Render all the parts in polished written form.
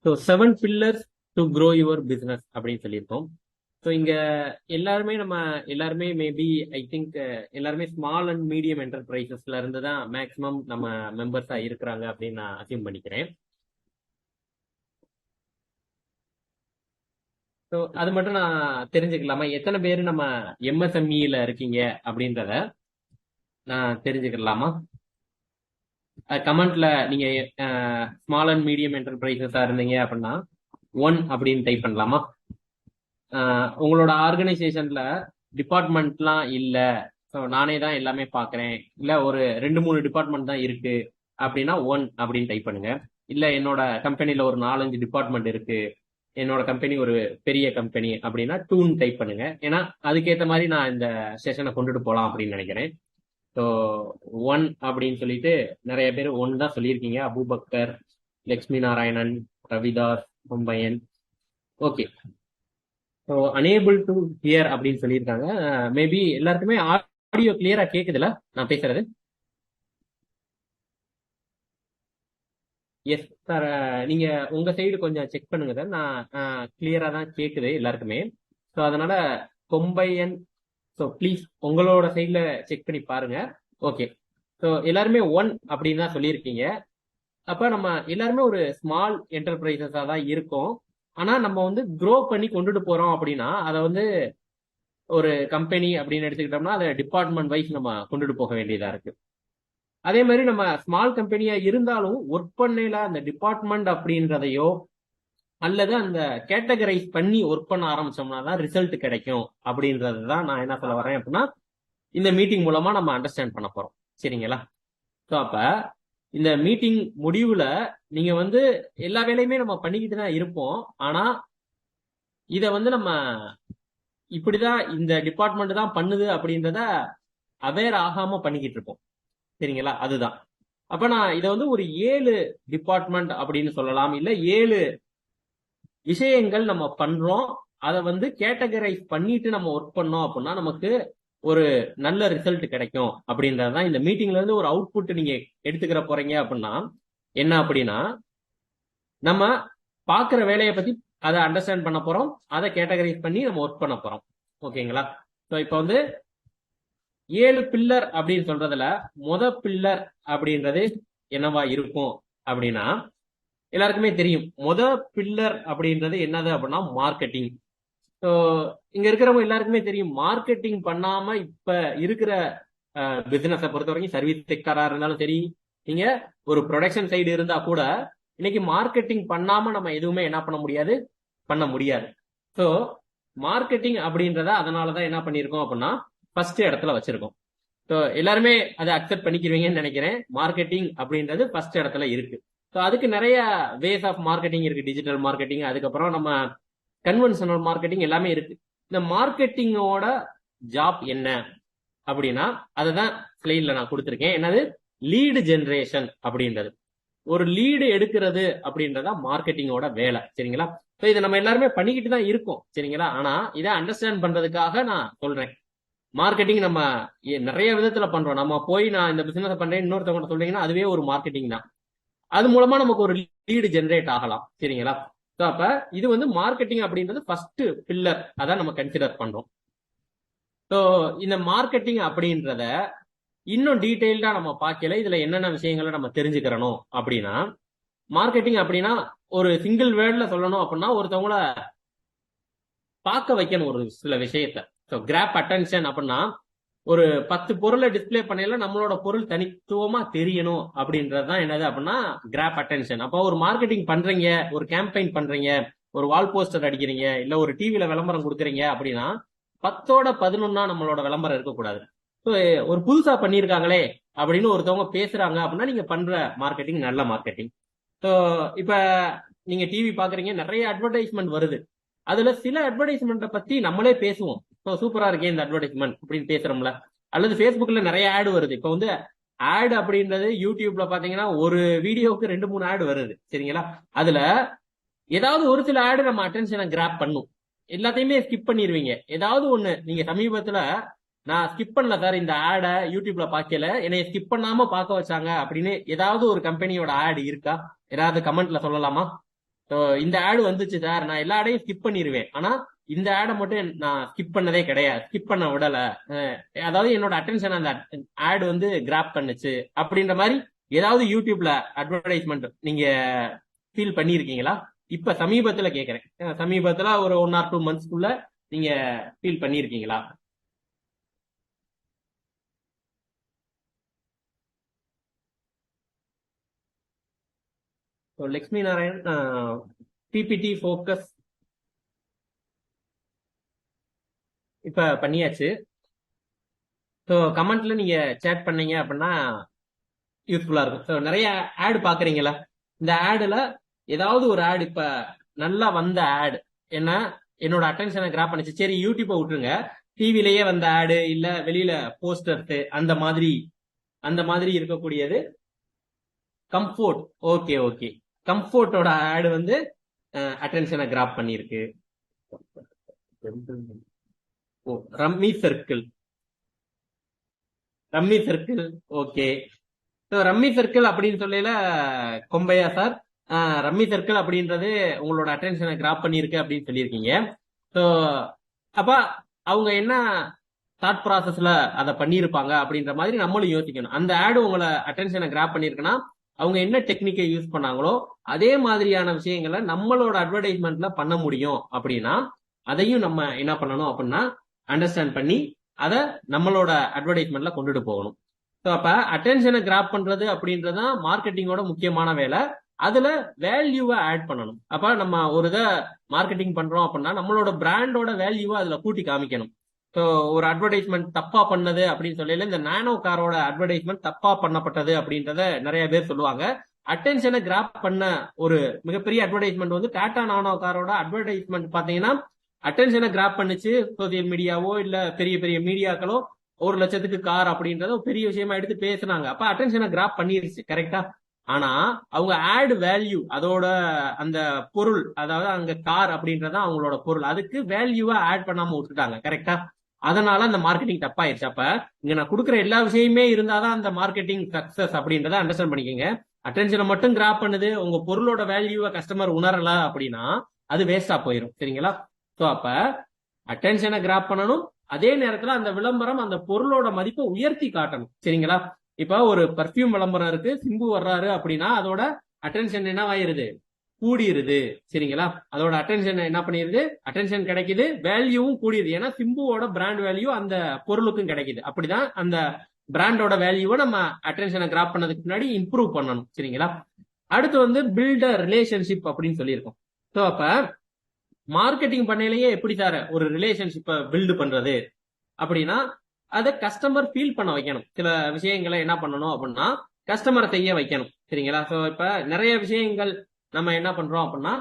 So 7 pillars to grow your business அப்படின்னு சொல்லியிருக்கோம். So இங்க எல்லாருமே மேபி ஐ திங்க் எல்லாருமே ஸ்மால் அண்ட் மீடியம் என்டர்பிரைசஸ்ல இருந்து தான் மேக்சிமம் நம்ம மெம்பர்ஸா இருக்கிறாங்க அப்படின்னு நான் அசியூம் பண்ணிக்கிறேன். ஸோ அது மட்டும் நான் தெரிஞ்சுக்கலாமா, எத்தனை பேர் நம்ம எம்எஸ்எம்இல இருக்கீங்க அப்படின்றத நான் தெரிஞ்சுக்கலாமா? கமெண்ட்ல நீங்க ஸ்மால் அண்ட் மீடியம் என்டர்பிரைசஸா இருந்தீங்க அப்படின்னா 1 அப்படின்னு டைப் பண்ணலாமா? உங்களோட ஆர்கனைசேஷன்ல டிபார்ட்மெண்ட்லாம் இல்ல, ஸோ நானே தான் எல்லாமே பாக்குறேன், இல்ல ஒரு 2-3 டிபார்ட்மெண்ட் தான் இருக்கு அப்படின்னா 1 அப்படின்னு டைப் பண்ணுங்க. இல்ல என்னோட கம்பெனில ஒரு 4-5 டிபார்ட்மெண்ட் இருக்கு, என்னோட கம்பெனி ஒரு பெரிய கம்பெனி அப்படின்னா 2ன்னு டைப் பண்ணுங்க. ஏன்னா அதுக்கேற்ற மாதிரி நான் இந்த செஷனை கொண்டுட்டு போலாம் அப்படின்னு நினைக்கிறேன். ஸோ 1 அப்படின்னு சொல்லிட்டு நிறைய பேர் 1 தான் சொல்லியிருக்கீங்க. Abubakar, Lakshmi Narayanan, Ravidas, Mumbaiyan. Okay, so unable to hear அப்படின்னு சொல்லியிருக்காங்க. மேபி எல்லாருக்குமே ஆடியோ கிளியரா கேக்குதுல நான் பேசுறது? எஸ் சார், நீங்க உங்க சைடு கொஞ்சம் செக் பண்ணுங்க சார். நான் கிளியரா தான் கேக்குது எல்லாருக்குமே. ஸோ அதனால கொம்பையன், ஸோ ப்ளீஸ் உங்களோட சைட்ல செக் பண்ணி பாருங்க. ஓகே, ஸோ எல்லாருமே 1 அப்படின்னு தான் சொல்லியிருக்கீங்க. அப்ப நம்ம எல்லாருமே ஒரு ஸ்மால் என்டர்பிரைசஸா தான் இருக்கோம். ஆனா நம்ம வந்து க்ரோ பண்ணி கொண்டுட்டு போறோம் அப்படின்னா அதை வந்து ஒரு கம்பெனி அப்படின்னு எடுத்துக்கிட்டோம்னா அதை டிபார்ட்மெண்ட் வைஸ் நம்ம கொண்டுட்டு போக வேண்டியதா இருக்கு. அதே மாதிரி நம்ம ஸ்மால் கம்பெனியா இருந்தாலும் ஒர்க் பண்ணல அந்த டிபார்ட்மெண்ட் அப்படின்றதையோ அல்லது அந்த கேட்டகரைஸ் பண்ணி ஒர்க் பண்ண ஆரம்பிச்சோம்னா தான் ரிசல்ட் கிடைக்கும் அப்படின்றது தான் நான் என்ன சொல்ல வரேன் அப்படின்னா இந்த மீட்டிங் மூலமா நம்ம அண்டர்ஸ்டாண்ட் பண்ண போறோம். சரிங்களா? ஸோ அப்ப இந்த மீட்டிங் முடிவுல நீங்க வந்து எல்லா வேலையுமே நம்ம பண்ணிக்கிட்டு தான் இருப்போம். ஆனா இத வந்து நம்ம இப்படிதான் இந்த டிபார்ட்மெண்ட் தான் பண்ணுது அப்படின்றத அவேர் ஆகாம பண்ணிக்கிட்டு இருப்போம். சரிங்களா? அதுதான். அப்ப நான் இதை வந்து ஒரு 7 டிபார்ட்மெண்ட் அப்படின்னு சொல்லலாம், இல்ல 7 விஷயங்கள் நம்ம பண்றோம், அதை வந்து கேட்டகரைஸ் பண்ணிட்டு நம்ம ஒர்க் பண்ணோம் அப்படின்னா நமக்கு ஒரு நல்ல ரிசல்ட் கிடைக்கும் அப்படின்றதுதான் இந்த மீட்டிங்ல இருந்து ஒரு அவுட்புட் நீங்க எடுத்துக்கிற போறீங்க அப்படின்னா என்ன அப்படின்னா நம்ம பாக்குற வேலையை பத்தி அதை அண்டர்ஸ்டாண்ட் பண்ண போறோம், அதை கேட்டகரைஸ் பண்ணி நம்ம ஒர்க் பண்ண போறோம். ஓகேங்களா? ஸோ இப்போ வந்து 7 பில்லர் அப்படின்னு சொல்றதுல பில்லர் அப்படின்றது என்னவா இருக்கும் அப்படின்னா எல்லாருக்குமே தெரியும். பில்லர் அப்படின்றது என்னது அப்படின்னா மார்க்கெட்டிங். ஸோ இங்க இருக்கிறவங்க எல்லாருக்குமே தெரியும், மார்க்கெட்டிங் பண்ணாம இப்ப இருக்கிற பிசினஸை பொறுத்த வரைக்கும் சர்வீஸ் செக்டரா இருந்தாலும் சரி, நீங்க ஒரு ப்ரொடக்ஷன் சைடு இருந்தா கூட இன்னைக்கு மார்க்கெட்டிங் பண்ணாம நம்ம எதுவுமே என்ன பண்ண முடியாது. ஸோ மார்க்கெட்டிங் அப்படின்றத அதனாலதான் என்ன பண்ணிருக்கோம் அப்படின்னா ஃபர்ஸ்ட் இடத்துல வச்சிருக்கோம். ஸோ எல்லாருமே அதை அக்செப்ட் பண்ணிக்கிறீங்கன்னு நினைக்கிறேன். மார்க்கெட்டிங் அப்படின்றது ஃபர்ஸ்ட் இடத்துல இருக்கு. ஸோ அதுக்கு நிறைய வேஸ் ஆஃப் மார்க்கெட்டிங் இருக்கு. டிஜிட்டல் மார்க்கெட்டிங், அதுக்கப்புறம் நம்ம கன்வென்ஷனல் மார்க்கெட்டிங் எல்லாமே இருக்கு. இந்த மார்க்கெட்டிங்கோட ஜாப் என்ன அப்படின்னா அதுதான் ஸ்லைட்ல நான் கொடுத்துருக்கேன். என்னது? லீடு ஜெனரேஷன் அப்படின்றது. ஒரு லீடு எடுக்கிறது அப்படின்றதா மார்க்கெட்டிங்கோட வேலை. சரிங்களா? ஸோ இதை நம்ம எல்லாருமே பண்ணிக்கிட்டு தான் இருக்கோம். சரிங்களா? ஆனா இதை அண்டர்ஸ்டாண்ட் பண்றதுக்காக நான் சொல்றேன், மார்க்கெட்டிங் நம்ம நிறைய விதத்துல பண்றோம். நம்ம போய் நான் இந்த பிசினஸ் பண்றேன் இன்னொருத்தவங்க சொல்றீங்கன்னா அதுவே ஒரு மார்க்கெட்டிங் தான். அது மூலமா நமக்கு ஒரு லீடு ஜெனரேட் ஆகலாம். சரிங்களா? ஸோ அப்ப இது வந்து மார்க்கெட்டிங் அப்படின்றது ஃபர்ஸ்ட் பில்லர், அதான் நம்ம கன்சிடர் பண்றோம். ஸோ இந்த மார்க்கெட்டிங் அப்படின்றத இன்னும் டீடைல்டா நம்ம பார்க்கல. இதுல என்னென்ன விஷயங்களை நம்ம தெரிஞ்சுக்கிறணும் அப்படின்னா, மார்க்கெட்டிங் அப்படின்னா ஒரு சிங்கிள் வேர்ட்ல சொல்லணும் அப்படின்னா ஒருத்தவங்கள பார்க்க வைக்கணும் ஒரு சில விஷயத்த. ஸோ கிராப் அட்டென்ஷன் அப்படின்னா ஒரு 10 பொருளை டிஸ்பிளே பண்ணல நம்மளோட பொருள் தனித்துவமா தெரியணும் அப்படின்றதுதான் என்னது அப்படின்னா கிராப் அட்டென்ஷன். அப்போ ஒரு மார்க்கெட்டிங் பண்றீங்க, ஒரு கேம்பெயின் பண்றீங்க, ஒரு வால் போஸ்டர் அடிக்கிறீங்க, இல்ல ஒரு டிவில விளம்பரம் கொடுக்குறீங்க அப்படின்னா 10ஓட 11 நம்மளோட விளம்பரம் இருக்கக்கூடாது. ஸோ ஒரு புதுசா பண்ணியிருக்காங்களே அப்படின்னு ஒருத்தவங்க பேசுறாங்க அப்படின்னா நீங்க பண்ற மார்க்கெட்டிங் நல்ல மார்க்கெட்டிங். ஸோ இப்ப நீங்க டிவி பாக்குறீங்க, நிறைய அட்வர்டைஸ்மெண்ட் வருது. அதுல சில அட்வர்டைஸ்மெண்ட்டை பத்தி நம்மளே பேசுவோம், ஸோ சூப்பரா இருக்கே இந்த அட்வர்டைஸ்மெண்ட் அப்படின்னு பேசுறோம்ல. அல்லது ஃபேஸ்புக்ல நிறைய ஆடு வருது. இப்போ வந்து ஆடு அப்படின்றது யூடியூப்ல பாத்தீங்கன்னா ஒரு வீடியோவுக்கு 2-3 ஆடு வருது. சரிங்களா? அதுல ஏதாவது ஒரு சில ஆடு நம்ம அட்டென்ஷனை கிராப் பண்ணும், எல்லாத்தையுமே ஸ்கிப் பண்ணிடுவீங்க. ஏதாவது ஒண்ணு நீங்க சமீபத்துல நான் ஸ்கிப் பண்ணல சார் இந்த ஆடை யூடியூப்ல பார்க்கல, என்னை ஸ்கிப் பண்ணாம பார்க்க வச்சாங்க அப்படின்னு ஏதாவது ஒரு கம்பெனியோட ஆடு இருக்கா? ஏதாவது கமெண்ட்ல சொல்லலாமா? ஸோ இந்த ஆடு வந்துச்சு சார், நான் எல்லா ஆடையும் ஸ்கிப் பண்ணிடுவேன், ஆனா இந்த ஆடை மட்டும் நான் ஸ்கிப் பண்ணதே கிடையாது, ஸ்கிப் பண்ண விடல, அதாவது என்னோட அட்டென்ஷன் அந்த ஆடு வந்து கிராப் பண்ணுச்சு அப்படின்ற மாதிரி ஏதாவது யூடியூப்ல அட்வர்டைஸ்மெண்ட் நீங்க ஃபீல் பண்ணியிருக்கீங்களா? இப்ப சமீபத்துல கேக்குறேன், சமீபத்துல ஒரு 1 or 2 monthsக்குள்ள நீங்க ஃபீல் பண்ணியிருக்கீங்களா? லக்ஷ்மி நாராயண், பிபிடி ஃபோக்கஸ் இப்ப பண்ணியாச்சு. ஸோ கமெண்ட்ல நீங்க சேட் பண்ணீங்க அப்படின்னா யூஸ்ஃபுல்லா இருக்கும். ஸோ நிறைய ஆடு பாக்குறீங்களா? இந்த ஆடுல ஏதாவது ஒரு ஆடு இப்ப நல்லா வந்த ஆடு என்ன என்னோட அட்டென்ஷனை கிராப் பண்ணுச்சு, சரி யூடியூப்பை விட்டுருங்க, டிவிலேயே வந்த ஆடு இல்ல வெளியில போஸ்டர்ஸ் அந்த மாதிரி இருக்கக்கூடியது கம்ஃபோர்ட். ஓகே ஓகே, கம்ஃபோர்ட்டோட ஆடு வந்து அட்டென்ஷனை கிராப் பண்ணிருக்கு. Oh, Rummy Circle, Rummy Circle, okay. So Rummy Circle அப்படின்னு சொல்லல கொம்பையா சார், ரம்மி சர்க்கிள் அப்படின்றது உங்களோட அட்டென்ஷனை கிராப் பண்ணிருக்கு அப்படின்னு சொல்லியிருக்கீங்க. ஸோ அப்ப அவங்க என்ன தாட் ப்ராசஸ்ல அதை பண்ணியிருப்பாங்க அப்படின்ற மாதிரி நம்மளும் யோசிக்கணும். அந்த ஆடு உங்களை அட்டென்ஷனை கிராப் பண்ணிருக்குன்னா அவங்க என்ன டெக்னிக்கை யூஸ் பண்ணாங்களோ அதே மாதிரியான விஷயங்களை நம்மளோட அட்வர்டைஸ்மெண்ட்ல பண்ண முடியும் அப்படின்னா அதையும் நம்ம என்ன பண்ணணும் அப்படின்னா அண்டர்ஸ்டாண்ட் பண்ணி அதை நம்மளோட அட்வர்டைஸ்மெண்ட்ல கொண்டுட்டு போகணும். ஸோ அப்ப அட்டென்ஷனை கிராப் பண்றது அப்படின்றதான் மார்க்கெட்டிங்கோட முக்கியமான வேலை. அதுல வேல்யூவை ஆட் பண்ணணும். அப்ப நம்ம ஒரு இதை மார்க்கெட்டிங் பண்றோம் அப்படின்னா நம்மளோட பிராண்டோட வேல்யூவை அதுல கூட்டி காமிக்கணும். ஸோ ஒரு அட்வர்டைஸ்மெண்ட் தப்பா பண்ணது அப்படின்னு சொல்லல, இந்த நானோ காரோட அட்வர்டைஸ்மெண்ட் தப்பா பண்ணப்பட்டது அப்படின்றத நிறைய பேர் சொல்லுவாங்க. அட்டென்ஷனை கிராப் பண்ண ஒரு மிகப்பெரிய அட்வர்டைஸ்மெண்ட் வந்து டாடா நானோ காரோட அட்வர்டைஸ்மெண்ட் பாத்தீங்கன்னா அட்டென்ஷனை கிராப் பண்ணுச்சு. சோசியல் மீடியாவோ இல்ல பெரிய பெரிய மீடியாக்களோ 1,00,000க்கு கார் அப்படின்றத ஒரு பெரிய விஷயமா எடுத்து பேசுனாங்க. அப்ப அட்டென்ஷனை கிராப் பண்ணிருச்சு, கரெக்டா? ஆனா அவங்க ஆட் வேல்யூ, அதோட அந்த பொருள், அதாவது அங்க கார் அப்படின்றத அவங்களோட பொருள், அதுக்கு வேல்யூவா ஆட் பண்ணாம விட்டுட்டாங்க, கரெக்டா? அதனால அந்த மார்க்கெட்டிங் தப்பாயிருச்சு. அப்ப இங்க நான் கொடுக்குற எல்லா விஷயமே இருந்தாதான் அந்த மார்க்கெட்டிங் சக்சஸ் அப்படின்றத அண்டர்ஸ்டாண்ட் பண்ணிக்கோங்க. அட்டென்ஷனை மட்டும் கிராப் பண்ணுது, உங்க பொருளோட வேல்யூவை கஸ்டமர் உணரல அப்படின்னா அது வேஸ்டா போயிடும், சரிங்களா? ஸோ அப்ப அட்டென்ஷனை கிராப் பண்ணணும், அதே நேரத்துல அந்த விளம்பரம் அந்த பொருளோட மதிப்பை உயர்த்தி காட்டணும், சரிங்களா? இப்ப ஒரு பர்ஃபியூம் விளம்பரம் இருக்கு, சிம்பு வர்றாரு அப்படின்னா அதோட அட்டென்ஷன் என்னவாயிருது, கூடிருது, சரிங்களா? அதோட அட்டென்ஷன் என்ன பண்ணிருது, அட்டென்ஷன் கிடைக்குது, வேல்யூவும் கூடிருது. ஏன்னா சிம்புவோட பிராண்ட் வேல்யூ அந்த பொருளுக்கும் கிடைக்குது. அப்படிதான் அந்த பிராண்டோட வேல்யூவை நம்ம அட்டென்ஷனை கிராப் பண்ணதுக்கு முன்னாடி இம்ப்ரூவ் பண்ணணும், சரிங்களா? அடுத்து வந்து பில்ட் அ ரிலேஷன்ஷிப் அப்படின்னு சொல்லியிருக்கோம். ஸோ அப்ப மார்க்கெட்டிங் பண்ணையிலேயே எப்படி சார் ஒரு ரிலேஷன்ஷிப்பை பில்டு பண்றது அப்படின்னா அதை கஸ்டமர் ஃபீல் பண்ண வைக்கணும். சில விஷயங்களை என்ன பண்ணணும் அப்படின்னா கஸ்டமரை செய்ய வைக்கணும், சரிங்களா? ஸோ இப்ப நிறைய விஷயங்கள் நம்ம என்ன பண்றோம் அப்படின்னா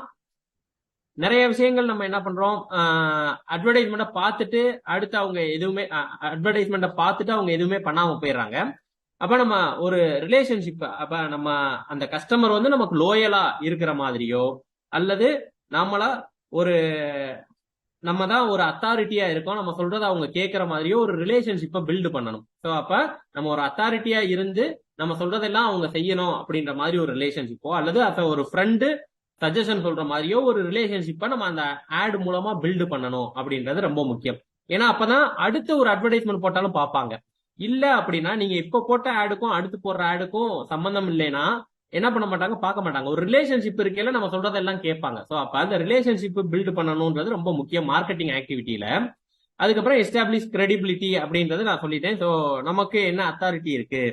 அட்வர்டைஸ்மெண்ட்டை பார்த்துட்டு அடுத்து அவங்க எதுவுமே பண்ணாம போயிடுறாங்க. அப்ப நம்ம ஒரு ரிலேஷன்ஷிப், அப்ப நம்ம அந்த கஸ்டமர் வந்து நமக்கு லோயலா இருக்கிற மாதிரியோ அல்லது நம்ம தான் ஒரு அத்தாரிட்டியா இருக்கோம், நம்ம சொல்றதை அவங்க கேட்கற மாதிரியோ ஒரு ரிலேஷன்ஷிப்பை பில்டு பண்ணணும். ஸோ அப்ப நம்ம ஒரு அத்தாரிட்டியா இருந்து நம்ம சொல்றதெல்லாம் அவங்க செய்யணும் அப்படின்ற மாதிரி ஒரு ரிலேஷன்ஷிப்போ அல்லது அப்ப ஒரு ஃப்ரெண்டு சஜஷன் சொல்ற மாதிரியோ ஒரு ரிலேஷன்ஷிப்பை நம்ம அந்த ஆட் மூலமா பில்டு பண்ணணும் அப்படின்றது ரொம்ப முக்கியம். ஏன்னா அப்பதான் அடுத்து ஒரு அட்வர்டைஸ்மெண்ட் போட்டாலும் பார்ப்பாங்க. இல்ல அப்படின்னா நீங்க இப்ப போட்ட ஆடுக்கும் அடுத்து போடுற ஆடுக்கும் சம்பந்தம் இல்லைன்னா என்ன பண்ண மாட்டாங்க, பார்க்க மாட்டாங்க. ஒரு ரிலேஷன்ஷிப் இருக்கையில நம்ம சொல்றதெல்லாம் கேட்பாங்க. ஸோ அப்ப அந்த ரிலேஷன்ஷிப் பில்டு பண்ணணும்ன்றது ரொம்ப முக்கியம் மார்க்கெட்டிங் ஆக்டிவிட்டியில. அதுக்கப்புறம் எஸ்டாப்ளிஷ் கிரெடிபிலிட்டி அப்படின்றது நான் சொல்லிட்டேன். ஸோ நமக்கு என்ன அத்தாரிட்டி இருக்கு,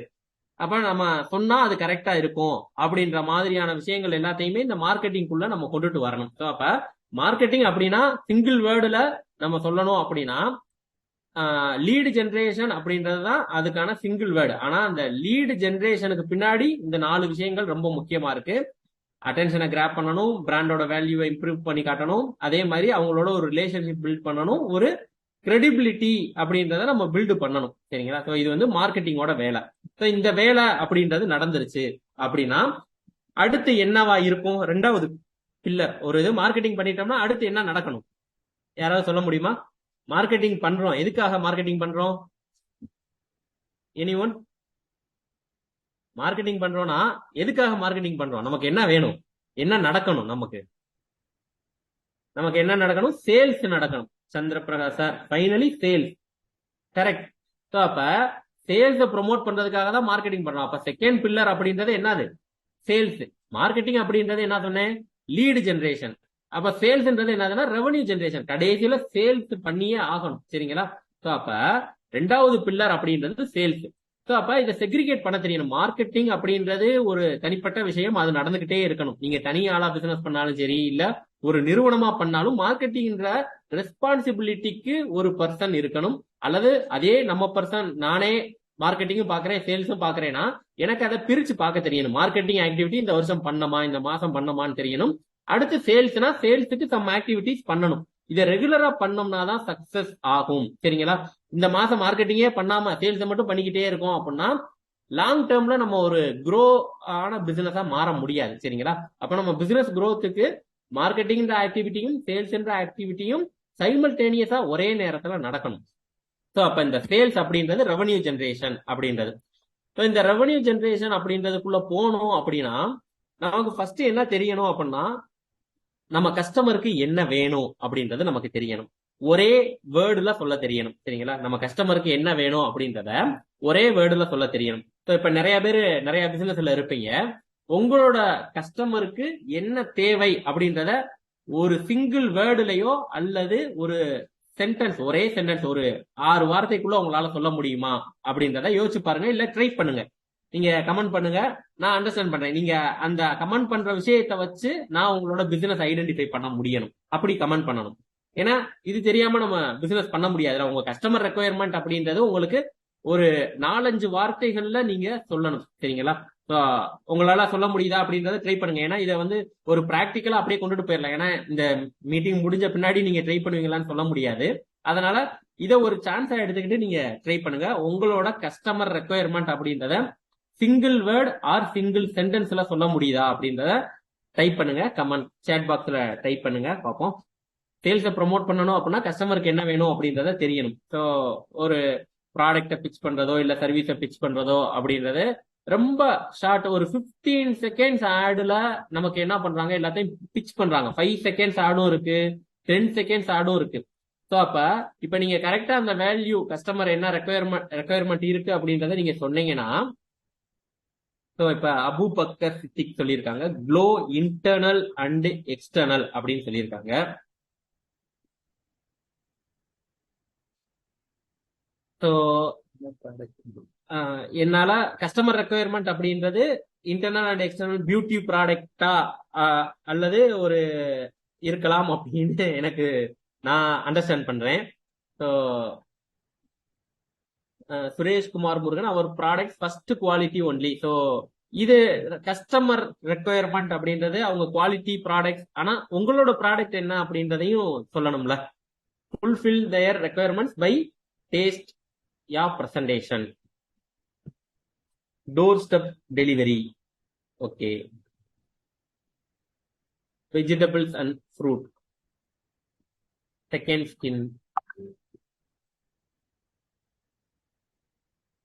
அப்ப நம்ம சொன்னா அது கரெக்டா இருக்கும் அப்படின்ற மாதிரியான விஷயங்கள் எல்லாத்தையுமே இந்த மார்க்கெட்டிங்குள்ள நம்ம கொண்டுட்டு வரணும். ஸோ அப்ப மார்க்கெட்டிங் அப்படின்னா சிங்கிள் வேர்டுல நம்ம சொல்லணும் அப்படின்னா லீடு ஜென்ரேஷன் அப்படின்றது தான் அதுக்கான சிங்கிள் வேர்டு. ஆனா அந்த லீடு ஜென்ரேஷனுக்கு பின்னாடி இந்த 4 விஷயங்கள் ரொம்ப முக்கியமா இருக்கு. அட்டென்ஷனை கிராப் பண்ணணும், பிராண்டோட வேல்யூவை இம்ப்ரூவ் பண்ணி காட்டணும், அதே மாதிரி அவங்களோட ஒரு ரிலேஷன்ஷிப் பில்ட் பண்ணணும், ஒரு கிரெடிபிலிட்டி அப்படின்றத நம்ம பில்டு பண்ணணும், சரிங்களா? ஸோ இது வந்து மார்க்கெட்டிங்கோட வேலை. ஸோ இந்த வேலை அப்படின்றது நடந்துருச்சு அப்படின்னா அடுத்து என்னவா இருக்கும்? 2வது பில்லர், ஒரு இது மார்க்கெட்டிங் பண்ணிட்டோம்னா அடுத்து என்ன நடக்கணும், யாராவது சொல்ல முடியுமா? மார்க்கெட்டிங் பண்றோம், எதுக்காக மார்க்கெட்டிங் பண்றோம்? எனிஒன்? மார்க்கெட்டிங் பண்றோம்னா எதுக்காக மார்க்கெட்டிங் பண்றோம்? நமக்கு என்ன வேணும், என்ன நடக்கணும் நமக்கு? நமக்கு என்ன நடக்கணும்? சேல்ஸ் நடக்கணும். Chandraprakash sir, finally sales. Correct. So அப்ப சேல்ஸ ப்ரொமோட் பண்றதுக்காக தான் மார்க்கெட்டிங் பண்றோம். அப்ப செகண்ட் பில்லர் அப்படின்றது என்னது? சேல்ஸ். மார்க்கெட்டிங் அப்படின்றது என்ன சொன்னேன்? Lead generation. அப்ப சேல்ஸ்ன்றது என்னதுன்னா ரெவன்யூ ஜெனரேஷன். கடைசியில சேல்ஸ் பண்ணியே ஆகணும். சரிங்களா? ஸோ அப்ப ரெண்டாவது பில்லர் அப்படின்றது சேல்ஸ். ஸோ அப்ப இதை செக்ரிகேட் பண்ண தெரியணும். மார்க்கெட்டிங் அப்படின்றது ஒரு தனிப்பட்ட விஷயம், அது நடந்துகிட்டே இருக்கணும். நீங்க தனி ஆளா பிசினஸ் பண்ணாலும் சரி, இல்ல ஒரு நிறுவனமா பண்ணாலும் மார்க்கெட்டிங்ன்ற ரெஸ்பான்சிபிலிட்டிக்கு ஒரு பர்சன் இருக்கணும். அல்லது அதே நம்ம பர்சன், நானே மார்க்கெட்டிங்கும் பாக்குறேன், சேல்ஸும் பாக்குறேன்னா எனக்கு அதை பிரிச்சு பார்க்க தெரியணும். மார்க்கெட்டிங் ஆக்டிவிட்டி இந்த வருஷம் பண்ணமா, இந்த மாசம் பண்ணமான்னு தெரியணும். அடுத்து சேல்ஸ்னா சேல்ஸுக்கு சம் ஆக்டிவிட்டிஸ் பண்ணணும். இதை ரெகுலரா பண்ணோம்னா தான் சக்சஸ் ஆகும். சரிங்களா? இந்த மாசம் மார்க்கெட்டிங்கே பண்ணாம சேல்ஸ் மட்டும் பண்ணிக்கிட்டே இருக்கோம் அப்படின்னா லாங் டேர்ம்ல நம்ம ஒரு க்ரோ ஆன பிசினஸா மாற முடியாது. சரிங்களா? அப்ப நம்ம பிசினஸ் க்ரோத்துக்கு மார்க்கெட்டிங் ஆக்டிவிட்டியும் சேல்ஸ் என்ற ஆக்டிவிட்டியும் சைமல்டேனியஸா ஒரே நேரத்துல நடக்கணும். ஸோ அப்ப இந்த சேல்ஸ் அப்படின்றது ரெவன்யூ ஜெனரேஷன் அப்படின்றது. ஸோ இந்த ரெவன்யூ ஜெனரேஷன் அப்படின்றதுக்குள்ள போனோம் அப்படின்னா நமக்கு ஃபர்ஸ்ட் என்ன தெரியணும் அப்படின்னா, நம்ம கஸ்டமருக்கு என்ன வேணும் அப்படின்றது நமக்கு தெரியணும். ஒரே வேர்டுல சொல்ல தெரியணும். சரிங்களா? நம்ம கஸ்டமருக்கு என்ன வேணும் அப்படின்றத ஒரே வேர்டுல சொல்ல தெரியணும். ஸோ இப்ப நிறைய பேர் நிறைய பிசினஸ்ல இருப்பீங்க. உங்களோட கஸ்டமருக்கு என்ன தேவை அப்படின்றத ஒரு சிங்கிள் வேர்டுலயோ அல்லது ஒரு சென்டென்ஸ், ஒரே சென்டென்ஸ் ஒரு 6 வார்த்தைக்குள்ள உங்களால சொல்ல முடியுமா அப்படின்றத யோசிச்சு பாருங்க. இல்ல ட்ரை பண்ணுங்க. நீங்க கமெண்ட் பண்ணுங்க, நான் அண்டர்ஸ்டாண்ட் பண்றேன். நீங்க அந்த கமெண்ட் பண்ற விஷயத்தை வச்சு நான் உங்களோட பிசினஸ் ஐடென்டிஃபை பண்ண முடியணும். அப்படி கமெண்ட் பண்ணணும். ஏன்னா இது தெரியாம நம்ம பிசினஸ் பண்ண முடியாது. உங்க கஸ்டமர் ரெக்குயர்மெண்ட் அப்படின்றது உங்களுக்கு ஒரு 4-5 வார்த்தைகள்ல நீங்க சொல்லணும். சரிங்களா? உங்களால சொல்ல முடியுதா அப்படின்றத ட்ரை பண்ணுங்க. ஏன்னா இதை வந்து ஒரு பிராக்டிக்கலா அப்படியே கொண்டுட்டு போயிடலாம். ஏன்னா இந்த மீட்டிங் முடிஞ்ச பின்னாடி நீங்க ட்ரை பண்ணுவீங்களான்னு சொல்ல முடியாது. அதனால இதை ஒரு சான்ஸா எடுத்துக்கிட்டு நீங்க ட்ரை பண்ணுங்க. உங்களோட கஸ்டமர் ரெக்குயர்மெண்ட் அப்படின்றத சிங்கிள் வேர்ட் ஆர் சிங்கிள் சென்டென்ஸ்ல சொல்ல முடியுதா அப்படின்றத டைப் பண்ணுங்க. கமெண்ட் சேட் பாக்ஸ்ல டைப் பண்ணுங்க, பார்ப்போம். சேல்ஸை ப்ரொமோட் பண்ணணும் அப்படின்னா கஸ்டமருக்கு என்ன வேணும் அப்படின்றத தெரியணும். ஸோ ஒரு ப்ராடக்டை பிச் பண்றதோ இல்ல சர்வீஸை பிச் பண்றதோ அப்படின்றது ரொம்ப ஷார்ட். ஒரு 15 செகண்ட்ஸ் ஆடுல நமக்கு என்ன பண்றாங்க, எல்லாத்தையும் பிச் பண்றாங்க. 5 செகண்ட்ஸ் ஆடும் இருக்கு, 10 செகண்ட்ஸ் ஆடும் இருக்கு. ஸோ அப்ப இப்ப நீங்க கரெக்டா அந்த வேல்யூ கஸ்டமர் என்ன ரெக்குயர்மெண்ட் இருக்கு அப்படின்றத நீங்க சொன்னீங்கன்னா, ஸோ இப்ப அபு பக்கர் சித்திக் சொல்லியிருக்காங்க, க்ளோ இன்டர்னல் அண்ட் எக்ஸ்டர்னல் அப்படின்னு சொல்லியிருக்காங்க. ஸோ என்னால கஸ்டமர் ரெக்குயர்மெண்ட் அப்படின்றது இன்டர்னல் அண்ட் எக்ஸ்டர்னல் பியூட்டி ப்ராடக்டா அல்லது ஒரு இருக்கலாம் அப்படின்னு எனக்கு நான் அண்டர்ஸ்டாண்ட் பண்றேன். ஸோ சுரேஷ்குமார் முருகன், அவர் product first quality only. So இது கஸ்டமர் ரெக்குயர்மெண்ட் அப்படின்றது அவங்க குவாலிட்டி ப்ராடக்ட். ஆனா உங்களோட ப்ராடக்ட் என்ன அப்படின்றதையும் சொல்லணும்ல. Fulfil their requirements by taste யா presentation. Door step delivery. Okay. Vegetables and fruit. Second skin.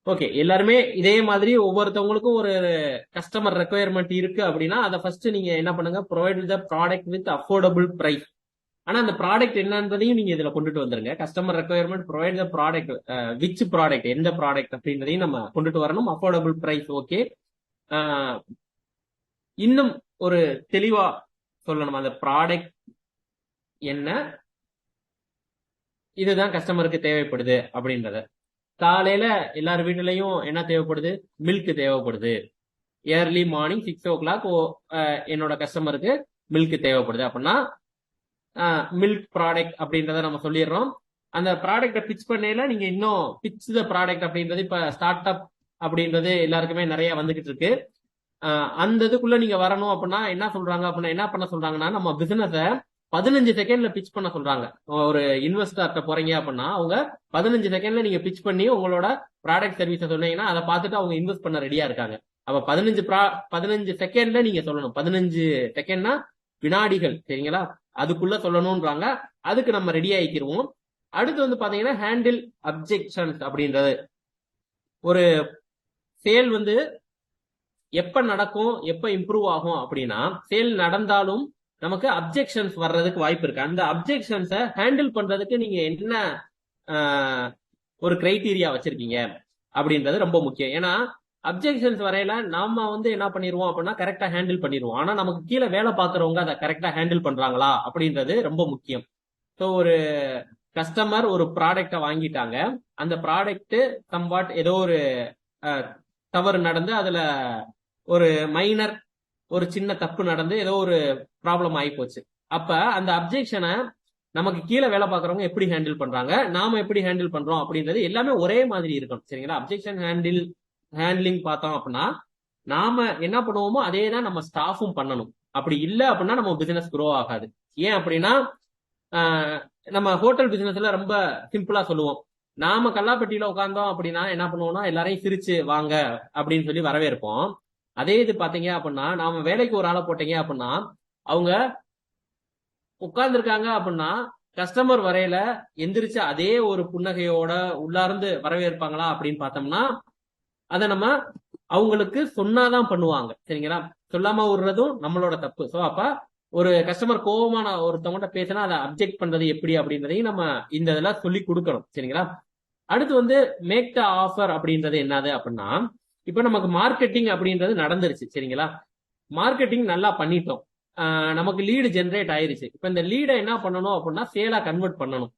Okay. எல்லாருமே இதே மாதிரி ஒவ்வொருத்தவங்களுக்கும் ஒரு கஸ்டமர் ரெக்குயர்மெண்ட் இருக்கு அப்படின்னா அதை ஃபர்ஸ்ட் நீங்க என்ன பண்ணுங்க, provide the product with affordable price. ஆனா அந்த ப்ராடக்ட் என்னன்றதையும் நீங்க இதுல கொண்டுட்டு வந்துருங்க. Customer requirement, provide the product, which product, எந்த ப்ராடக்ட் அப்படின்றதையும் நம்ம கொண்டுட்டு வரணும். Affordable price. ஓகே. இன்னும் ஒரு தெளிவா சொல்லணும், அந்த ப்ராடக்ட் என்ன, இதுதான் கஸ்டமருக்கு தேவைப்படுது அப்படின்றத. காலையில எல்லார் வீட்டுலயும் என்ன தேவைப்படுது, மில்க் தேவைப்படுது. ஏர்லி மார்னிங் 6 o'clock என்னோட கஸ்டமருக்கு மில்க் தேவைப்படுது அப்படின்னா மில்க் ப்ராடக்ட் அப்படின்றத நம்ம சொல்லிடுறோம். அந்த ப்ராடக்டை பிச் பண்ணையில நீங்க இன்னும் பிச் த ப்ராடக்ட் அப்படின்றது இப்ப ஸ்டார்ட் அப் அப்படின்றது எல்லாருக்குமே நிறைய வந்துகிட்டு இருக்கு. அந்த இதுக்குள்ள நீங்க வரணும் அப்படின்னா என்ன சொல்றாங்க அப்படின்னா, என்ன பண்ண சொல்றாங்கன்னா, நம்ம பிசினஸ 15 செகண்ட்ல பிச் பண்ண சொல்றாங்க. ஒரு இன்வெஸ்டர்கிட்ட போறீங்க அப்படின்னா அவங்க 15 செகண்ட்ல நீங்க பிச் பண்ணி உங்களோட ப்ராடக்ட் சர்வீஸை சொன்னீங்கன்னா அதை பார்த்துட்டு அவங்க இன்வெஸ்ட் பண்ண ரெடியா இருக்காங்க. அப்ப 15 செகண்ட்ல நீங்க சொல்லணும். 15 செகண்ட்னா வினாடிகள். சரிங்களா? அதுக்குள்ள சொல்லணும்ன்றாங்க. அதுக்கு நம்ம ரெடி ஆகிக்கிருவோம். அடுத்து வந்து பாத்தீங்கன்னா ஹேண்டில் அப்ஜெக்ஷன்ஸ் அப்படின்றது. ஒரு சேல் வந்து எப்ப நடக்கும், எப்ப இம்ப்ரூவ் ஆகும் அப்படின்னா, சேல் நடந்தாலும் நமக்கு அப்ஜெக்ஷன்ஸ் வர்றதுக்கு வாய்ப்பு இருக்கு. அந்த அப்ஜெக்ஷன்ஸை ஹேண்டில் பண்றதுக்கு நீங்க என்ன ஒரு கிரைட்டீரியா வச்சிருக்கீங்க அப்படின்றது ரொம்ப முக்கியம். ஏன்னா அப்ஜெக்ஷன்ஸ் வரையில நாம என்ன பண்ணிடுவோம் அப்படின்னா கரெக்டா ஹேண்டில் பண்ணிடுவோம். ஆனா நமக்கு கீழே வேலை பார்க்கறவங்க அதை கரெக்டா ஹேண்டில் பண்றாங்களா அப்படின்றது ரொம்ப முக்கியம். ஸோ ஒரு கஸ்டமர் ஒரு ப்ராடக்டை வாங்கிட்டாங்க, அந்த ப்ராடக்ட் சம்வாட் ஏதோ ஒரு தவறு நடந்து அதுல ஒரு மைனர் ஒரு சின்ன தப்பு நடந்து ஏதோ ஒரு ப்ராப்ளம் ஆகி போச்சு. அப்ப அந்த அப்ஜெக்ஷனை நமக்கு கீழே வேலை பார்க்கறவங்க எப்படி ஹேண்டில் பண்றாங்க, நாம எப்படி ஹேண்டில் பண்றோம் அப்படின்றது எல்லாமே ஒரே மாதிரி இருக்கணும். சரிங்களா? அப்ஜெக்ஷன் ஹேண்ட்லிங் பார்த்தோம் அப்படின்னா நாம என்ன பண்ணுவோமோ அதே தான் நம்ம ஸ்டாஃபும் பண்ணணும். அப்படி இல்லை அப்படின்னா நம்ம பிசினஸ் க்ரோ ஆகாது. ஏன் அப்படின்னா நம்ம ஹோட்டல் பிசினஸ்ல ரொம்ப சிம்பிளா சொல்லுவோம், நாம கல்லாப்பட்டியில உட்கார்ந்தோம் அப்படின்னா என்ன பண்ணுவோம்னா எல்லாரையும் சிரிச்சு வாங்க அப்படின்னு சொல்லி வரவேற்போம். அதே இது பாத்தீங்க அப்படின்னா நாம வேலைக்கு ஒரு ஆளை போட்டீங்க அப்படின்னா அவங்க உட்கார்ந்துருக்காங்க அப்படின்னா கஸ்டமர் வரையில எந்திரிச்சு அதே ஒரு புன்னகையோட உள்ளார்ந்து வரவேற்பாங்களா அப்படின்னு பார்த்தோம்னா அதை நம்ம அவங்களுக்கு சொன்னாதான் பண்ணுவாங்க. சரிங்களா? சொல்லாம விடுறதும் நம்மளோட தப்பு. ஸோ அப்ப ஒரு கஸ்டமர் கோபமான ஒருத்தவங்கிட்ட பேசினா அதை அப்ஜெக்ட் பண்றது எப்படி அப்படின்றதையும் நம்ம இந்த இதெல்லாம் சொல்லி கொடுக்கணும். சரிங்களா? அடுத்து மேக் த ஆஃபர் அப்படின்றது என்னது அப்படின்னா, இப்ப நமக்கு மார்க்கெட்டிங் அப்படின்றது நடந்துருச்சு. சரிங்களா? மார்க்கெட்டிங் நல்லா பண்ணிட்டோம், நமக்கு லீடு ஜென்ரேட் ஆயிருச்சு. இப்ப இந்த லீடை என்ன பண்ணணும் அப்படின்னா சேலா கன்வெர்ட் பண்ணணும்.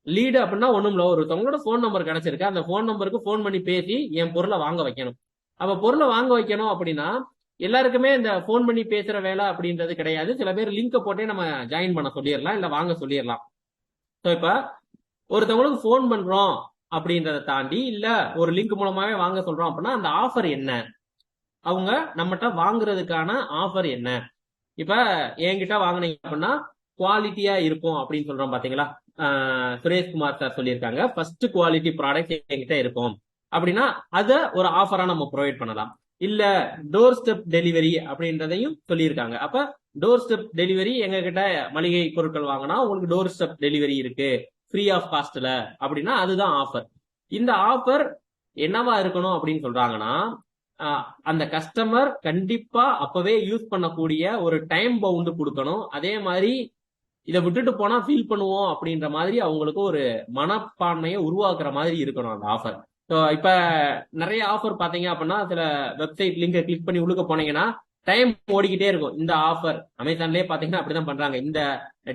லீடு அப்படின்னா ஒண்ணும் இல்ல, ஒருத்தவங்களோட போன் நம்பர் கிடைச்சிருக்கு, அந்த போன் நம்பருக்கு போன் பண்ணி பேசி என் பொருளை வாங்க வைக்கணும். அப்ப பொருளை வாங்க வைக்கணும் அப்படின்னா எல்லாருக்குமே இந்த போன் பண்ணி பேசுற வேலை அப்படின்றது கிடையாது. சில பேர் லிங்கை போட்டே நம்ம ஜாயின் பண்ண சொல்லிடலாம், இல்ல வாங்க சொல்லிடலாம். ஸோ இப்ப ஒருத்தவங்களுக்கு போன் பண்றோம் அப்படின்றத தாண்டி இல்ல ஒரு லிங்க் மூலமாவே வாங்க சொல்றோம் அப்படின்னா அந்த ஆஃபர் என்ன, அவங்க நம்மகிட்ட வாங்குறதுக்கான ஆஃபர் என்ன. இப்ப என்கிட்ட வாங்கினீங்க அப்படின்னா குவாலிட்டியா இருக்கும் அப்படின்னு சொல்றோம் பாத்தீங்களா? சுரேஷ்குமார் சார் சொல்லியிருக்காங்க, ஃபர்ஸ்ட் குவாலிட்டி ப்ராடக்ட் என்கிட்ட இருக்கும் அப்படின்னா அதை ஒரு ஆஃபரா நம்ம ப்ரொவைட் பண்ணலாம். இல்ல டோர் ஸ்டெப் டெலிவரி அப்படின்றதையும் சொல்லியிருக்காங்க. அப்ப டோர் ஸ்டெப் டெலிவரி எங்க கிட்ட மளிகை பொருட்கள் வாங்கினா உங்களுக்கு டோர் ஸ்டெப் டெலிவரி இருக்கு ஃப்ரீ ஆஃப் காஸ்ட்ல அப்படின்னா அதுதான் ஆஃபர். இந்த ஆஃபர் என்னவா இருக்கணும் அப்படின்னு சொல்றாங்கன்னா அந்த கஸ்டமர் கண்டிப்பா அப்பவே யூஸ் பண்ணக்கூடிய ஒரு டைம் பவுண்டு கொடுக்கணும். அதே மாதிரி இதை விட்டுட்டு போனா ஃபீல் பண்ணுவோம் அப்படின்ற மாதிரி அவங்களுக்கு ஒரு மனப்பான்மையை உருவாக்குற மாதிரி இருக்கணும் அந்த ஆஃபர். ஸோ இப்ப நிறைய ஆஃபர் பாத்தீங்க அப்படின்னா சில வெப்சைட் லிங்கை கிளிக் பண்ணி உள்ள போனீங்கன்னா டைம் ஓடிக்கிட்டே இருக்கும். இந்த ஆஃபர் அமேசான்லயே பாத்தீங்கன்னா அப்படிதான் பண்றாங்க, இந்த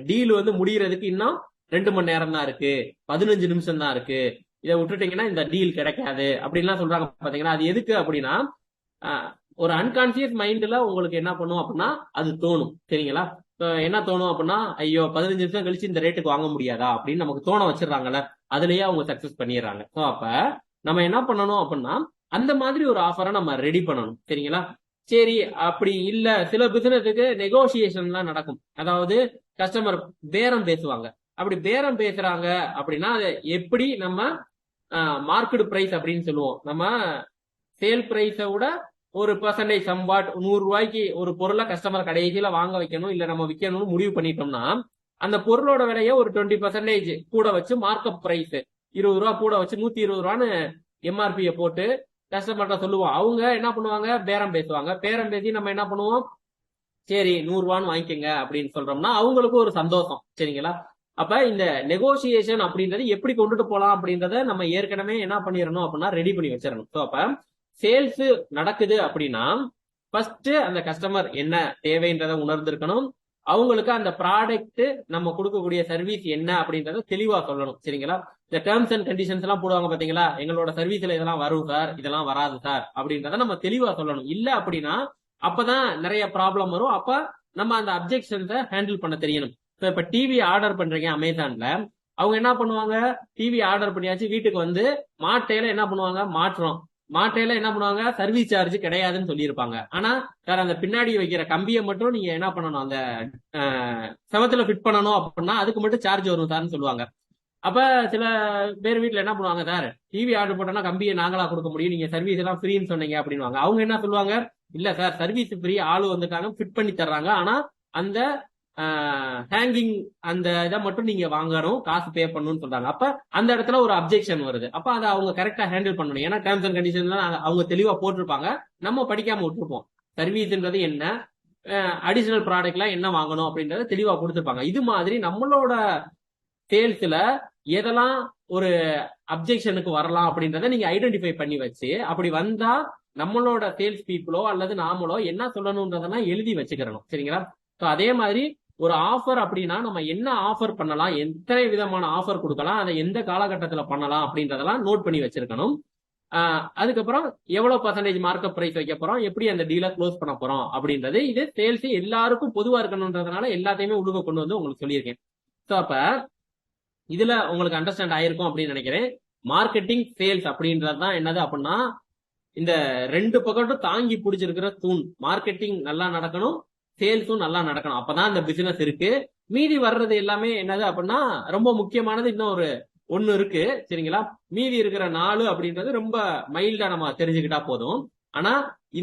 டீல் முடியறதுக்கு இன்னும் 2 மணி நேரம் தான் இருக்கு, 15 நிமிஷம் தான் இருக்கு, இதை விட்டுட்டீங்கன்னா இந்த டீல் கிடைக்காது அப்படின்லாம் சொல்றாங்க பாத்தீங்கன்னா. அது எதுக்கு அப்படின்னா ஒரு அன்கான்சியஸ் மைண்ட்ல உங்களுக்கு என்ன பண்ணும் அப்படின்னா அது தோணும். சரிங்களா? என்ன தோணும் அப்படின்னா ஐயோ 15 நிமிஷம் கழிச்சு இந்த ரேட்டுக்கு வாங்க முடியாதா அப்படின்னு நமக்கு தோண வச்சிடறாங்கல்ல, அதுலயே அவங்க சக்சஸ் பண்ணிடுறாங்க. ஸோ அப்ப நம்ம என்ன பண்ணணும் அப்படின்னா அந்த மாதிரி ஒரு ஆஃபரை நம்ம ரெடி பண்ணணும். சரிங்களா? சரி, அப்படி இல்ல சில பிசினஸுக்கு நெகோசியேஷன்லாம் நடக்கும். அதாவது கஸ்டமர் பேரம் பேசுவாங்க. அப்படி பேரம் பேசுறாங்க அப்படின்னா அதை எப்படி நம்ம மார்க்கெட் பிரைஸ் அப்படின்னு சொல்லுவோம், நம்ம சேல் பிரைஸை விட ஒரு பெர்சன்டேஜ் சம்பாட் 100 ரூபாய்க்கு ஒரு பொருளை கஸ்டமர் கடைசியில வாங்க வைக்கணும் இல்ல நம்ம விற்கணும்னு முடிவு பண்ணிட்டோம்னா அந்த பொருளோட விலையை ஒரு 20% கூட வச்சு மார்க்அப் பிரைஸ் 20 ரூபா கூட வச்சு 120 ரூபான்னு எம்ஆர்பியை போட்டு கஸ்டமர்கிட்ட சொல்லுவோம். அவங்க என்ன பண்ணுவாங்க, பேரம் பேசுவாங்க. பேரம் பேசி நம்ம என்ன பண்ணுவோம், சரி 100 ரூபான்னு வாங்கிக்கங்க அப்படின்னு சொல்றோம்னா அவங்களுக்கு ஒரு சந்தோஷம். சரிங்களா? அப்ப இந்த நெகோசியேஷன் அப்படின்றது எப்படி கொண்டுட்டு போலாம் அப்படின்றத நம்ம ஏற்கனவே என்ன பண்ணிடணும் அப்படின்னா ரெடி பண்ணி வச்சிடணும். ஸோ அப்ப சேல்ஸ் நடக்குது அப்படின்னா ஃபர்ஸ்ட் அந்த கஸ்டமர் என்ன தேவைன்றத உணர்ந்திருக்கணும். அவங்களுக்கு அந்த ப்ராடக்ட் நம்ம கொடுக்கக்கூடிய சர்வீஸ் என்ன அப்படின்றத தெளிவா சொல்லணும். சரிங்களா? இந்த டேர்ம்ஸ் அண்ட் கண்டிஷன்ஸ் எல்லாம் போடுவாங்க பாத்தீங்களா, எங்களோட சர்வீஸ்ல இதெல்லாம் வரும் சார், இதெல்லாம் வராது சார் அப்படின்றத நம்ம தெளிவா சொல்லணும். இல்ல அப்படின்னா அப்பதான் நிறைய ப்ராப்ளம் வரும். அப்ப நம்ம அந்த அப்ஜெக்ஷன்ஸை ஹேண்டில் பண்ண தெரியணும். இப்ப டிவி ஆர்டர் பண்றீங்க அமேசான்ல, அவங்க என்ன பண்ணுவாங்க, டிவி ஆர்டர் பண்ணியாச்சு வீட்டுக்கு மாட்டையில என்ன பண்ணுவாங்க, மாட்டையில என்ன பண்ணுவாங்க, சர்வீஸ் சார்ஜ் கிடையாதுன்னு சொல்லியிருப்பாங்க. ஆனா சார் அந்த பின்னாடி வைக்கிற கம்பியை மட்டும் நீங்க என்ன பண்ணணும், அந்த செவத்துல ஃபிட் பண்ணணும் அப்படின்னா அதுக்கு மட்டும் சார்ஜ் வரும் சார்னு சொல்லுவாங்க. அப்ப சில பேர் வீட்டுல என்ன பண்ணுவாங்க, சார் டிவி ஆர்டர் போட்டோம்னா கம்பியை நாங்களா கொடுக்க முடியும், நீங்க சர்வீஸ் எல்லாம் ஃப்ரீன்னு சொன்னீங்க அப்படின்வாங்க. அவங்க என்ன சொல்லுவாங்க, இல்ல சார் சர்வீஸ் ஃப்ரீ, ஆளு வந்துட்டாங்க ஃபிட் பண்ணி தர்றாங்க, ஆனா அந்த ஹேங்கிங் அந்த இதை மட்டும் நீங்க வாங்கணும், காசு பே பண்ணணும்னு சொல்றாங்க. அப்ப அந்த இடத்துல ஒரு அப்ஜெக்ஷன் வருது. அப்ப அதை அவங்க கரெக்டா ஹேண்டில் பண்ணணும். ஏன்னா டேர்ம்ஸ் அண்ட் கண்டிஷன்லாம் அவங்க தெளிவா போட்டிருப்பாங்க, நம்ம படிக்காம விட்டுருப்போம். சர்வீஸ்ன்றது என்ன, அடிஷனல் ப்ராடக்ட்லாம் என்ன வாங்கணும் அப்படின்றத தெளிவா கொடுத்துருப்பாங்க. இது மாதிரி நம்மளோட சேல்ஸ்ல எதெல்லாம் ஒரு அப்ஜெக்ஷனுக்கு வரலாம் அப்படின்றத நீங்க ஐடென்டிஃபை பண்ணி வச்சு, அப்படி வந்தா நம்மளோட சேல்ஸ் பீப்புளோ அல்லது நாமளோ என்ன சொல்லணும்ன்றதெல்லாம் எழுதி வச்சுக்கிறணும். சரிங்களா? ஸோ அதே மாதிரி ஒரு ஆஃபர் அப்படின்னா நம்ம என்ன ஆஃபர் பண்ணலாம், எத்தனை விதமான ஆஃபர் கொடுக்கலாம், அதை எந்த காலகட்டத்தில் பண்ணலாம் அப்படின்றதெல்லாம் நோட் பண்ணி வச்சிருக்கணும். அதுக்கப்புறம் எவ்வளவு பர்சன்டேஜ் மார்க்கப் பிரைஸ் வைக்க போறோம், எப்படி அந்த டீலை க்ளோஸ் பண்ண போறோம் அப்படின்றது, இது சேல்ஸ் எல்லாருக்கும் பொதுவா இருக்கணும்ன்றதுனால எல்லாத்தையுமே உள்ள கொண்டு வந்து உங்களுக்கு சொல்லியிருக்கேன். ஸோ அப்ப இதுல உங்களுக்கு அண்டர்ஸ்டாண்ட் ஆயிருக்கும் அப்படின்னு நினைக்கிறேன். மார்க்கெட்டிங் சேல்ஸ் அப்படின்றது தான் என்னது அப்படின்னா, இந்த ரெண்டு பக்கத்தும் தாங்கி பிடிச்சிருக்கிற தூண். மார்க்கெட்டிங் நல்லா நடக்கணும், சேல்ஸும் நல்லா நடக்கணும், அப்பதான் இந்த பிசினஸ் இருக்கு. மீதி வர்றது எல்லாமே என்னது அப்படின்னா, ரொம்ப முக்கியமானது இன்னும் ஒரு ஒண்ணு இருக்கு. சரிங்களா? மீதி இருக்கிற 4 அப்படின்றது ரொம்ப மைல்டா நம்ம தெரிஞ்சுக்கிட்டா போதும். ஆனா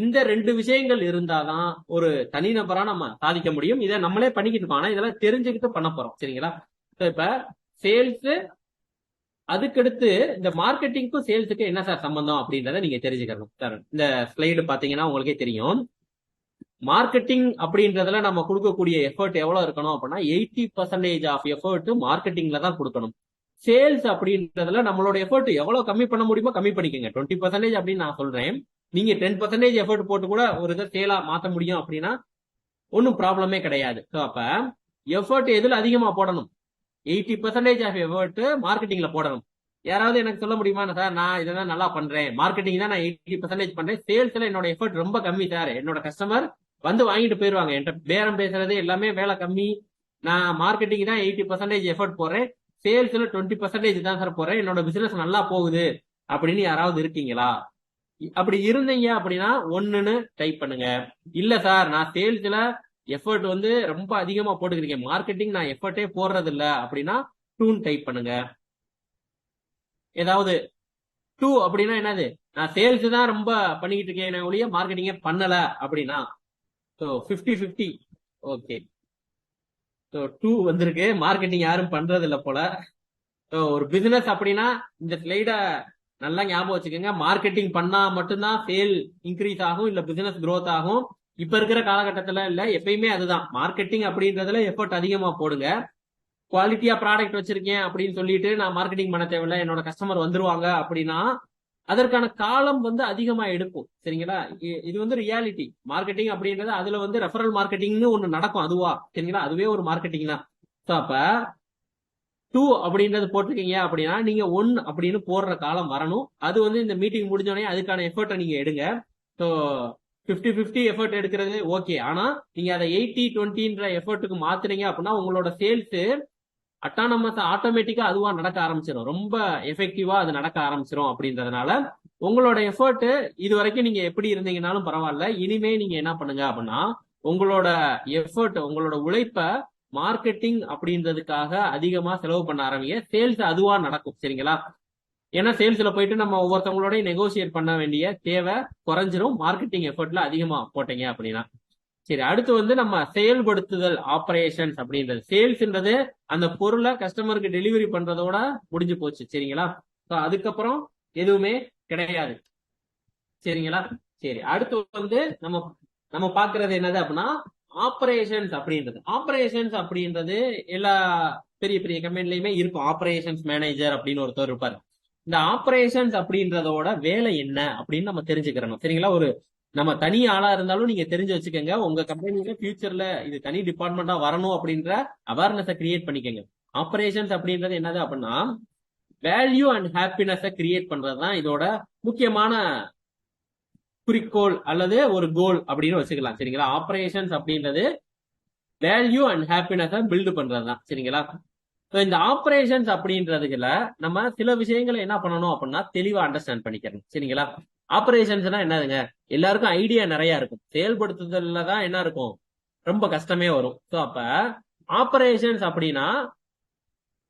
இந்த 2 விஷயங்கள் இருந்தாதான் ஒரு தனிநபரா நம்ம சாதிக்க முடியும். இதை நம்மளே பண்ணிக்கிட்டு இருக்கோம், ஆனா இதெல்லாம் தெரிஞ்சுக்கிட்டு பண்ண போறோம். சரிங்களா? இப்ப சேல்ஸ், அதுக்கடுத்து இந்த மார்க்கெட்டிங்க்கும் சேல்ஸுக்கு என்ன சார் சம்பந்தம் அப்படின்றத நீங்க தெரிஞ்சுக்கணும் சார். இந்த ஸ்லைடு பாத்தீங்கன்னா உங்களுக்கே தெரியும். மார்க்கெட்டிங் அப்படின்றதுல நம்ம கொடுக்கக்கூடிய எஃபர்ட் எவ்வளவு இருக்கணும் அப்படின்னா 80% ஆஃப் எஃபர்ட் மார்க்கெட்டிங்ல தான் கொடுக்கணும். சேல்ஸ் அப்படின்றதுல நம்மளோட எஃபர்ட் எவ்வளவு கம்மி பண்ண முடியுமோ கம்மி பண்ணிக்கோங்க. 20% அப்படின்னு நான் சொல்றேன். நீங்க 10% எஃபர்ட் போட்டு கூட ஒரு இதை சேலா மாத்த முடியும் அப்படின்னா ஒன்னும் ப்ராப்ளமே கிடையாது. ஸோ அப்ப எஃபர்ட் எதுல அதிகமா போடணும்? 80% ஆஃப் எஃபர்ட் மார்க்கெட்டிங்ல போடணும். யாராவது எனக்கு சொல்ல முடியுமா சார், நான் இதான் நல்லா பண்றேன், மார்க்கெட்டிங் தான் நான் 80% பண்றேன், சேல்ஸ்ல என்னோட எஃபர்ட் ரொம்ப கம்மி சார், என்னோட கஸ்டமர் வந்து வாங்கிட்டு போயிருவாங்க, என்கிட்ட பேரம் பேசுறது எல்லாமே வேலை கம்மி, நான் மார்க்கெட்டிங் தான் 80% எஃபர்ட் போடுறேன், சேல்ஸ்ல 20% தான் சார் போடுறேன், என்னோட பிசினஸ் நல்லா போகுது அப்படின்னு யாராவது இருக்கீங்களா? அப்படி இருந்தீங்க அப்படின்னா ஒண்ணுன்னு டைப் பண்ணுங்க. இல்ல சார், நான் சேல்ஸ்ல எஃபர்ட் வந்து ரொம்ப அதிகமா போட்டுக்கிறீங்க, மார்க்கெட்டிங் நான் எஃபர்ட்டே போடுறது இல்ல அப்படின்னா 2 டைப் பண்ணுங்க. ஏதாவது 2 அப்படின்னா என்னது, நான் சேல்ஸ் தான் ரொம்ப பண்ணிக்கிட்டு இருக்கேன் ஒழிய மார்க்கெட்டிங்கே பண்ணல அப்படின்னா 50-50. ஓகே, 2 வந்திருக்கு. மார்க்கெட்டிங் யாரும் பண்றது இல்ல போல. ஒரு பிசினஸ் அப்படின்னா இந்த ஸ்லைட நல்லா ஞாபகம் வச்சுக்கோங்க. மார்க்கெட்டிங் பண்ணா மட்டும்தான் சேல் இன்க்ரீஸ் ஆகும், இல்ல பிசினஸ் growth ஆகும். இப்ப இருக்கிற காலகட்டத்துல இல்ல, எப்பயுமே அதுதான். மார்க்கெட்டிங் அப்படின்றதுல எஃபர்ட் அதிகமா போடுங்க. குவாலிட்டியா ப்ராடக்ட் வச்சிருக்கேன் அப்படின்னு சொல்லிட்டு நான் மார்க்கெட்டிங் பண்ண தேவையில்ல, என்னோட கஸ்டமர் வந்துருவாங்க அப்படின்னா அதற்கான காலம் வந்து அதிகமா எடுக்கும். சரிங்களா? இது வந்து ரியாலிட்டி. மார்க்கெட்டிங் அப்படின்றது அதுல வந்து ரெஃபரல் மார்க்கெட்டிங்னு ஒண்ணு நடக்கும் அதுவா. சரிங்களா? அதுவே ஒரு மார்க்கெட்டிங் தான். ஸோ அப்ப 2 அப்படின்றது போட்டிருக்கீங்க அப்படின்னா நீங்க 1 அப்படின்னு போடுற காலம் வரணும். அது வந்து இந்த மீட்டிங் முடிஞ்சோடனே அதுக்கான எஃபர்ட்டை நீங்க எடுங்க. ஸோ 50-50 எஃபர்ட் எடுக்கிறது ஓகே. ஆனா நீங்க அதை 80-20ன்ற எஃபர்ட்டுக்கு மாத்துறீங்க அப்படின்னா உங்களோட சேல்ஸ் அட்டானமஸ் ஆட்டோமேட்டிக்கா அதுவா நடக்க ஆரம்பிச்சிடும், ரொம்ப எஃபெக்டிவா அது நடக்க ஆரம்பிச்சிடும். அப்படின்றதுனால உங்களோட எஃபர்ட் இது வரைக்கும் நீங்க எப்படி இருந்தீங்கன்னாலும் பரவாயில்ல, இனிமே நீங்க என்ன பண்ணுங்க அப்படின்னா உங்களோட எஃபர்ட், உங்களோட உழைப்ப மார்க்கெட்டிங் அப்படின்றதுக்காக அதிகமா செலவு பண்ண ஆரம்பிங்க. சேல்ஸ் அதுவா நடக்கும். சரிங்களா? ஏன்னா சேல்ஸ்ல போயிட்டு நம்ம ஒவ்வொருத்தவங்களோட நெகோசியேட் பண்ண வேண்டிய தேவை குறைஞ்சிரும் மார்க்கெட்டிங் எஃபர்ட்ல அதிகமா போட்டீங்க அப்படின்னா. சரி, அடுத்து வந்து நம்ம செயல்படுத்துதல் ஆபரேஷன்ஸ் அப்படின்றது. சேல்ஸ்ன்றது அந்த பொருளை கஸ்டமருக்கு டெலிவரி பண்றதோட முடிஞ்சு போச்சு. சரிங்களா? அதுக்கப்புறம் எதுவுமே கிடையாது. சரிங்களா? சரி, அடுத்து வந்து நம்ம பாக்குறது என்னது அப்படின்னா ஆபரேஷன்ஸ் அப்படின்றது. ஆபரேஷன்ஸ் அப்படின்றது எல்லா பெரிய பெரிய கம்பெனிலயுமே இருக்கும். ஆபரேஷன்ஸ் மேனேஜர் அப்படின்னு ஒருத்தர் இருப்பாரு. இந்த ஆபரேஷன்ஸ் அப்படின்றதோட வேலை என்ன அப்படின்னு நம்ம தெரிஞ்சுக்கிறோம். சரிங்களா? ஒரு நம்ம தனி ஆளா இருந்தாலும் நீங்க தெரிஞ்சு வச்சுக்கோங்க. உங்க கம்பெனில ஃபியூச்சர்ல இது தனி டிபார்ட்மெண்டா வரணும் அப்படின்ற அவேர்னஸை கிரியேட் பண்ணிக்கோங்க. ஆபரேஷன்ஸ் அப்படின்றது என்னது அப்படின்னா வேல்யூ அண்ட் ஹாப்பினஸை கிரியேட் பண்றதுதான் இதோட முக்கியமான குறிக்கோள் அல்லது ஒரு கோல் அப்படின்னு வச்சுக்கலாம். சரிங்களா? ஆபரேஷன்ஸ் அப்படின்றது வேல்யூ அண்ட் ஹாப்பினஸை பில்டு பண்றதுதான். சரிங்களா? இந்த ஆபரேஷன்ஸ் அப்படின்றதுல நம்ம சில விஷயங்களை என்ன பண்ணணும் அப்படின்னா தெளிவா அண்டர்ஸ்டாண்ட் பண்ணிக்கிறோம். சரிங்களா? ஆபரேஷன்ஸ்னா என்னதுங்க, எல்லாருக்கும் ஐடியா நிறைய இருக்கும், செயல்படுத்துதல்ல தான் என்ன இருக்கும், ரொம்ப கஷ்டமே வரும். ஸோ அப்ப ஆபரேஷன்ஸ் அப்படின்னா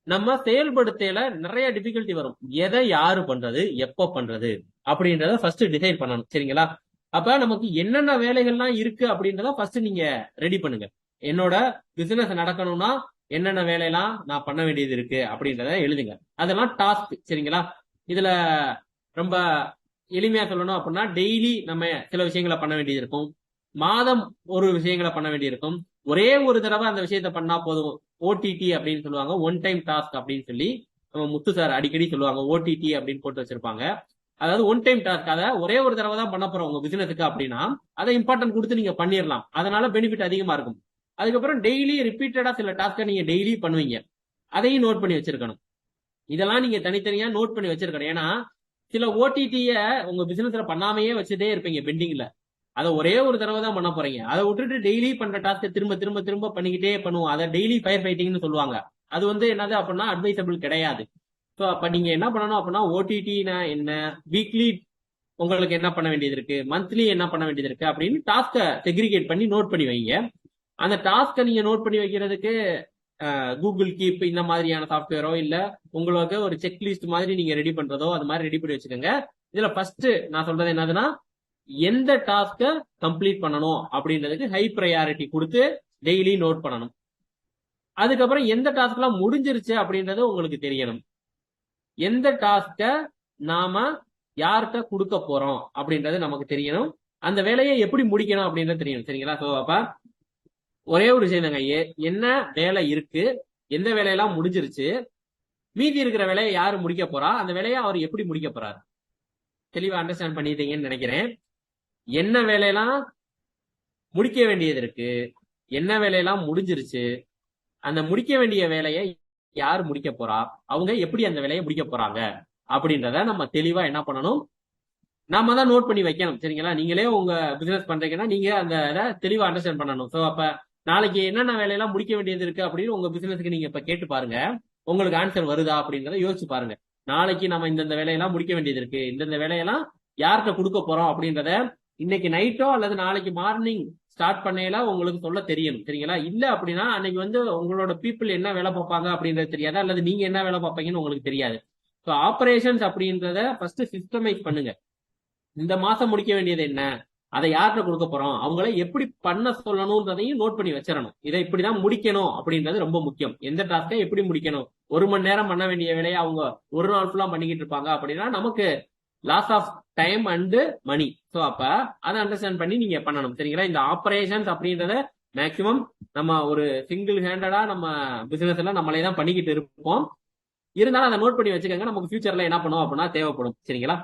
நம்ம செயல்படுத்தல நிறைய டிஃபிகல்ட்டி வரும். எதை யாரு பண்றது, எப்ப பண்றது அப்படின்றத ஃபர்ஸ்ட் டிசைட் பண்ணணும். சரிங்களா? அப்ப நமக்கு என்னென்ன வேலைகள்லாம் இருக்கு அப்படின்றத ஃபர்ஸ்ட் நீங்க ரெடி பண்ணுங்க. என்னோட பிசினஸ் நடக்கணும்னா என்னென்ன வேலையெல்லாம் நான் பண்ண வேண்டியது இருக்கு அப்படின்றத எழுதுங்க. அதெல்லாம் டாஸ்க். சரிங்களா? இதுல ரொம்ப எளிமையா சொல்லணும் அப்படின்னா டெய்லி நம்ம சில விஷயங்களை பண்ண வேண்டியது இருக்கும். மாதம் ஒரு விஷயங்களை பண்ண வேண்டியிருக்கும். ஒரே ஒரு தடவை அந்த விஷயத்த பண்ணா போதும். ஓடிடி அப்படின்னு சொல்லுவாங்க, ஒன் டைம் டாஸ்க் அப்படின்னு சொல்லி நம்ம முத்து சார் அடிக்கடி சொல்லுவாங்க. ஓடிடி அப்படின்னு போட்டு வச்சிருப்பாங்க. அதாவது ஒன் டைம் டாஸ்க், அதை ஒரே ஒரு தடவை தான் பண்ண போறோம் உங்க பிசினஸுக்கு அப்படின்னா அதை இம்பார்ட்டன்ட் கொடுத்து நீங்க பண்ணிடலாம். அதனால பெனிஃபிட் அதிகமா இருக்கும். அதுக்கப்புறம் டெய்லி ரிப்பீட்டடா சில டாஸ்க்கை நீங்க டெய்லி பண்ணுவீங்க, அதையும் நோட் பண்ணி வச்சிருக்கணும். இதெல்லாம் நீங்க தனித்தனியா நோட் பண்ணி வச்சிருக்கணும். ஏன்னா சில ஓடிடிய உங்க பிசினஸ்ல பண்ணாமையே வச்சுட்டே இருப்பீங்க பெண்டிங்ல. அதை ஒரே ஒரு தடவை தான் பண்ண போறீங்க. அதை விட்டுட்டு டெய்லி பண்ற டாஸ்க் திரும்ப திரும்ப திரும்ப பண்ணிக்கிட்டே பண்ணுவோம். அதை டெய்லி ஃபயர் ஃபைட்டிங்னு சொல்லுவாங்க. அது வந்து என்னது அப்படின்னா அட்வைசபிள் கிடையாது. ஸோ அப்ப நீங்க என்ன பண்ணணும் அப்படின்னா ஓடிடினா என்ன, வீக்லி உங்களுக்கு என்ன பண்ண வேண்டியது இருக்கு, மந்த்லி என்ன பண்ண வேண்டியது இருக்கு அப்படின்னு டாஸ்கை செக்ரிகேட் பண்ணி நோட் பண்ணி வைங்க. அந்த டாஸ்கை நீங்க நோட் பண்ணி வைக்கிறதுக்கு கூகுள் கீப் இந்த மாதிரியான சாஃப்ட்வேரோ இல்ல உங்களுக்கு ஒரு செக்லிஸ்ட் மாதிரி நீங்க ரெடி பண்றதோ அது மாதிரி ரெடி பண்ணி வச்சுக்கோங்க. இதுல ஃபர்ஸ்ட் நான் சொல்றது என்னதுன்னா, எந்த டாஸ்க கம்ப்ளீட் பண்ணணும் அப்படின்றதுக்கு ஹை ப்ரையாரிட்டி கொடுத்து டெய்லி நோட் பண்ணணும். அதுக்கப்புறம் எந்த டாஸ்க் எல்லாம் முடிஞ்சிருச்சு அப்படின்றது உங்களுக்கு தெரியணும். எந்த டாஸ்க நாம யார்கிட்ட கொடுக்க போறோம் அப்படின்றது நமக்கு தெரியணும். அந்த வேலையை எப்படி முடிக்கணும் அப்படின்றது தெரியணும். சரிங்களா? ஸோ அப்ப ஒரே ஒரு விஷயம் தாங்க, என்ன வேலை இருக்கு, எந்த வேலையெல்லாம் முடிஞ்சிருச்சு, மீதி இருக்கிற வேலையை யாரு முடிக்க போறா, அந்த வேலையை அவர் எப்படி முடிக்க போறாரு, தெளிவா அண்டர்ஸ்டாண்ட் பண்ணிட்டீங்கன்னு நினைக்கிறேன். என்ன வேலையெல்லாம் முடிக்க வேண்டியது இருக்கு, என்ன வேலையெல்லாம் முடிஞ்சிருச்சு, அந்த முடிக்க வேண்டிய வேலையை யார் முடிக்க போறா, அவங்க எப்படி அந்த வேலையை முடிக்க போறாங்க அப்படின்றத நம்ம தெளிவா என்ன பண்ணணும், நாம தான் நோட் பண்ணி வைக்கணும். சரிங்களா? நீங்களே உங்க பிசினஸ் பண்றீங்கன்னா நீங்க அந்த இதை தெளிவா அண்டர்ஸ்டாண்ட் பண்ணணும். ஸோ அப்ப நாளைக்கு என்னென்ன வேலையெல்லாம் முடிக்க வேண்டியது இருக்கு அப்படின்னு உங்க பிசினஸ்க்கு நீங்க இப்ப கேட்டு பாருங்க, உங்களுக்கு ஆன்சர் வருதா அப்படின்றத யோசிச்சு பாருங்க. நாளைக்கு நம்ம இந்தந்த வேலையெல்லாம் முடிக்க வேண்டியது இருக்கு, இந்தந்த வேலையெல்லாம் யார்கிட்ட கொடுக்க போறோம் அப்படின்றத இன்னைக்கு நைட்டோ அல்லது நாளைக்கு மார்னிங் ஸ்டார்ட் பண்ணையில உங்களுக்கு சொல்ல தெரியணும். சரிங்களா? இல்ல அப்படின்னா அன்னைக்கு வந்து உங்களோட பீப்புள் என்ன வேலை பார்ப்பாங்க அப்படின்றது தெரியாது, அல்லது நீங்க என்ன வேலை பார்ப்பீங்கன்னு உங்களுக்கு தெரியாது. ஸோ ஆபரேஷன்ஸ் அப்படின்றத ஃபர்ஸ்ட் சிஸ்டமைஸ் பண்ணுங்க. இந்த மாசம் முடிக்க வேண்டியது என்ன, அதை யார்கிட்ட கொடுக்க போறோம், அவங்கள எப்படி பண்ண சொல்லணும்ன்றதையும் நோட் பண்ணி வச்சிடணும். இதை இப்படிதான் முடிக்கணும் அப்படின்றது ரொம்ப முக்கியம். எந்த டாஸ்கை எப்படி முடிக்கணும், ஒரு மணி நேரம் பண்ண வேண்டிய வேலையை அவங்க ஒரு நாள் ஃபுல்லா பண்ணிக்கிட்டு இருப்பாங்க அப்படின்னா நமக்கு loss of time and money. So அப்ப அதை அண்டர்ஸ்டாண்ட் பண்ணி நீங்க பண்ணணும். சரிங்களா? இந்த ஆபரேஷன்ஸ் அப்படின்றத மேக்சிமம் நம்ம ஒரு சிங்கிள் ஹேண்டடா நம்ம பிசினஸ் எல்லாம் நம்மளே தான் பண்ணிக்கிட்டு இருப்போம். இருந்தாலும் அதை நோட் பண்ணி வச்சுக்கோங்க, நமக்கு ஃபியூச்சர்ல என்ன பண்ணுவோம் அப்படின்னா தேவைப்படும். சரிங்களா?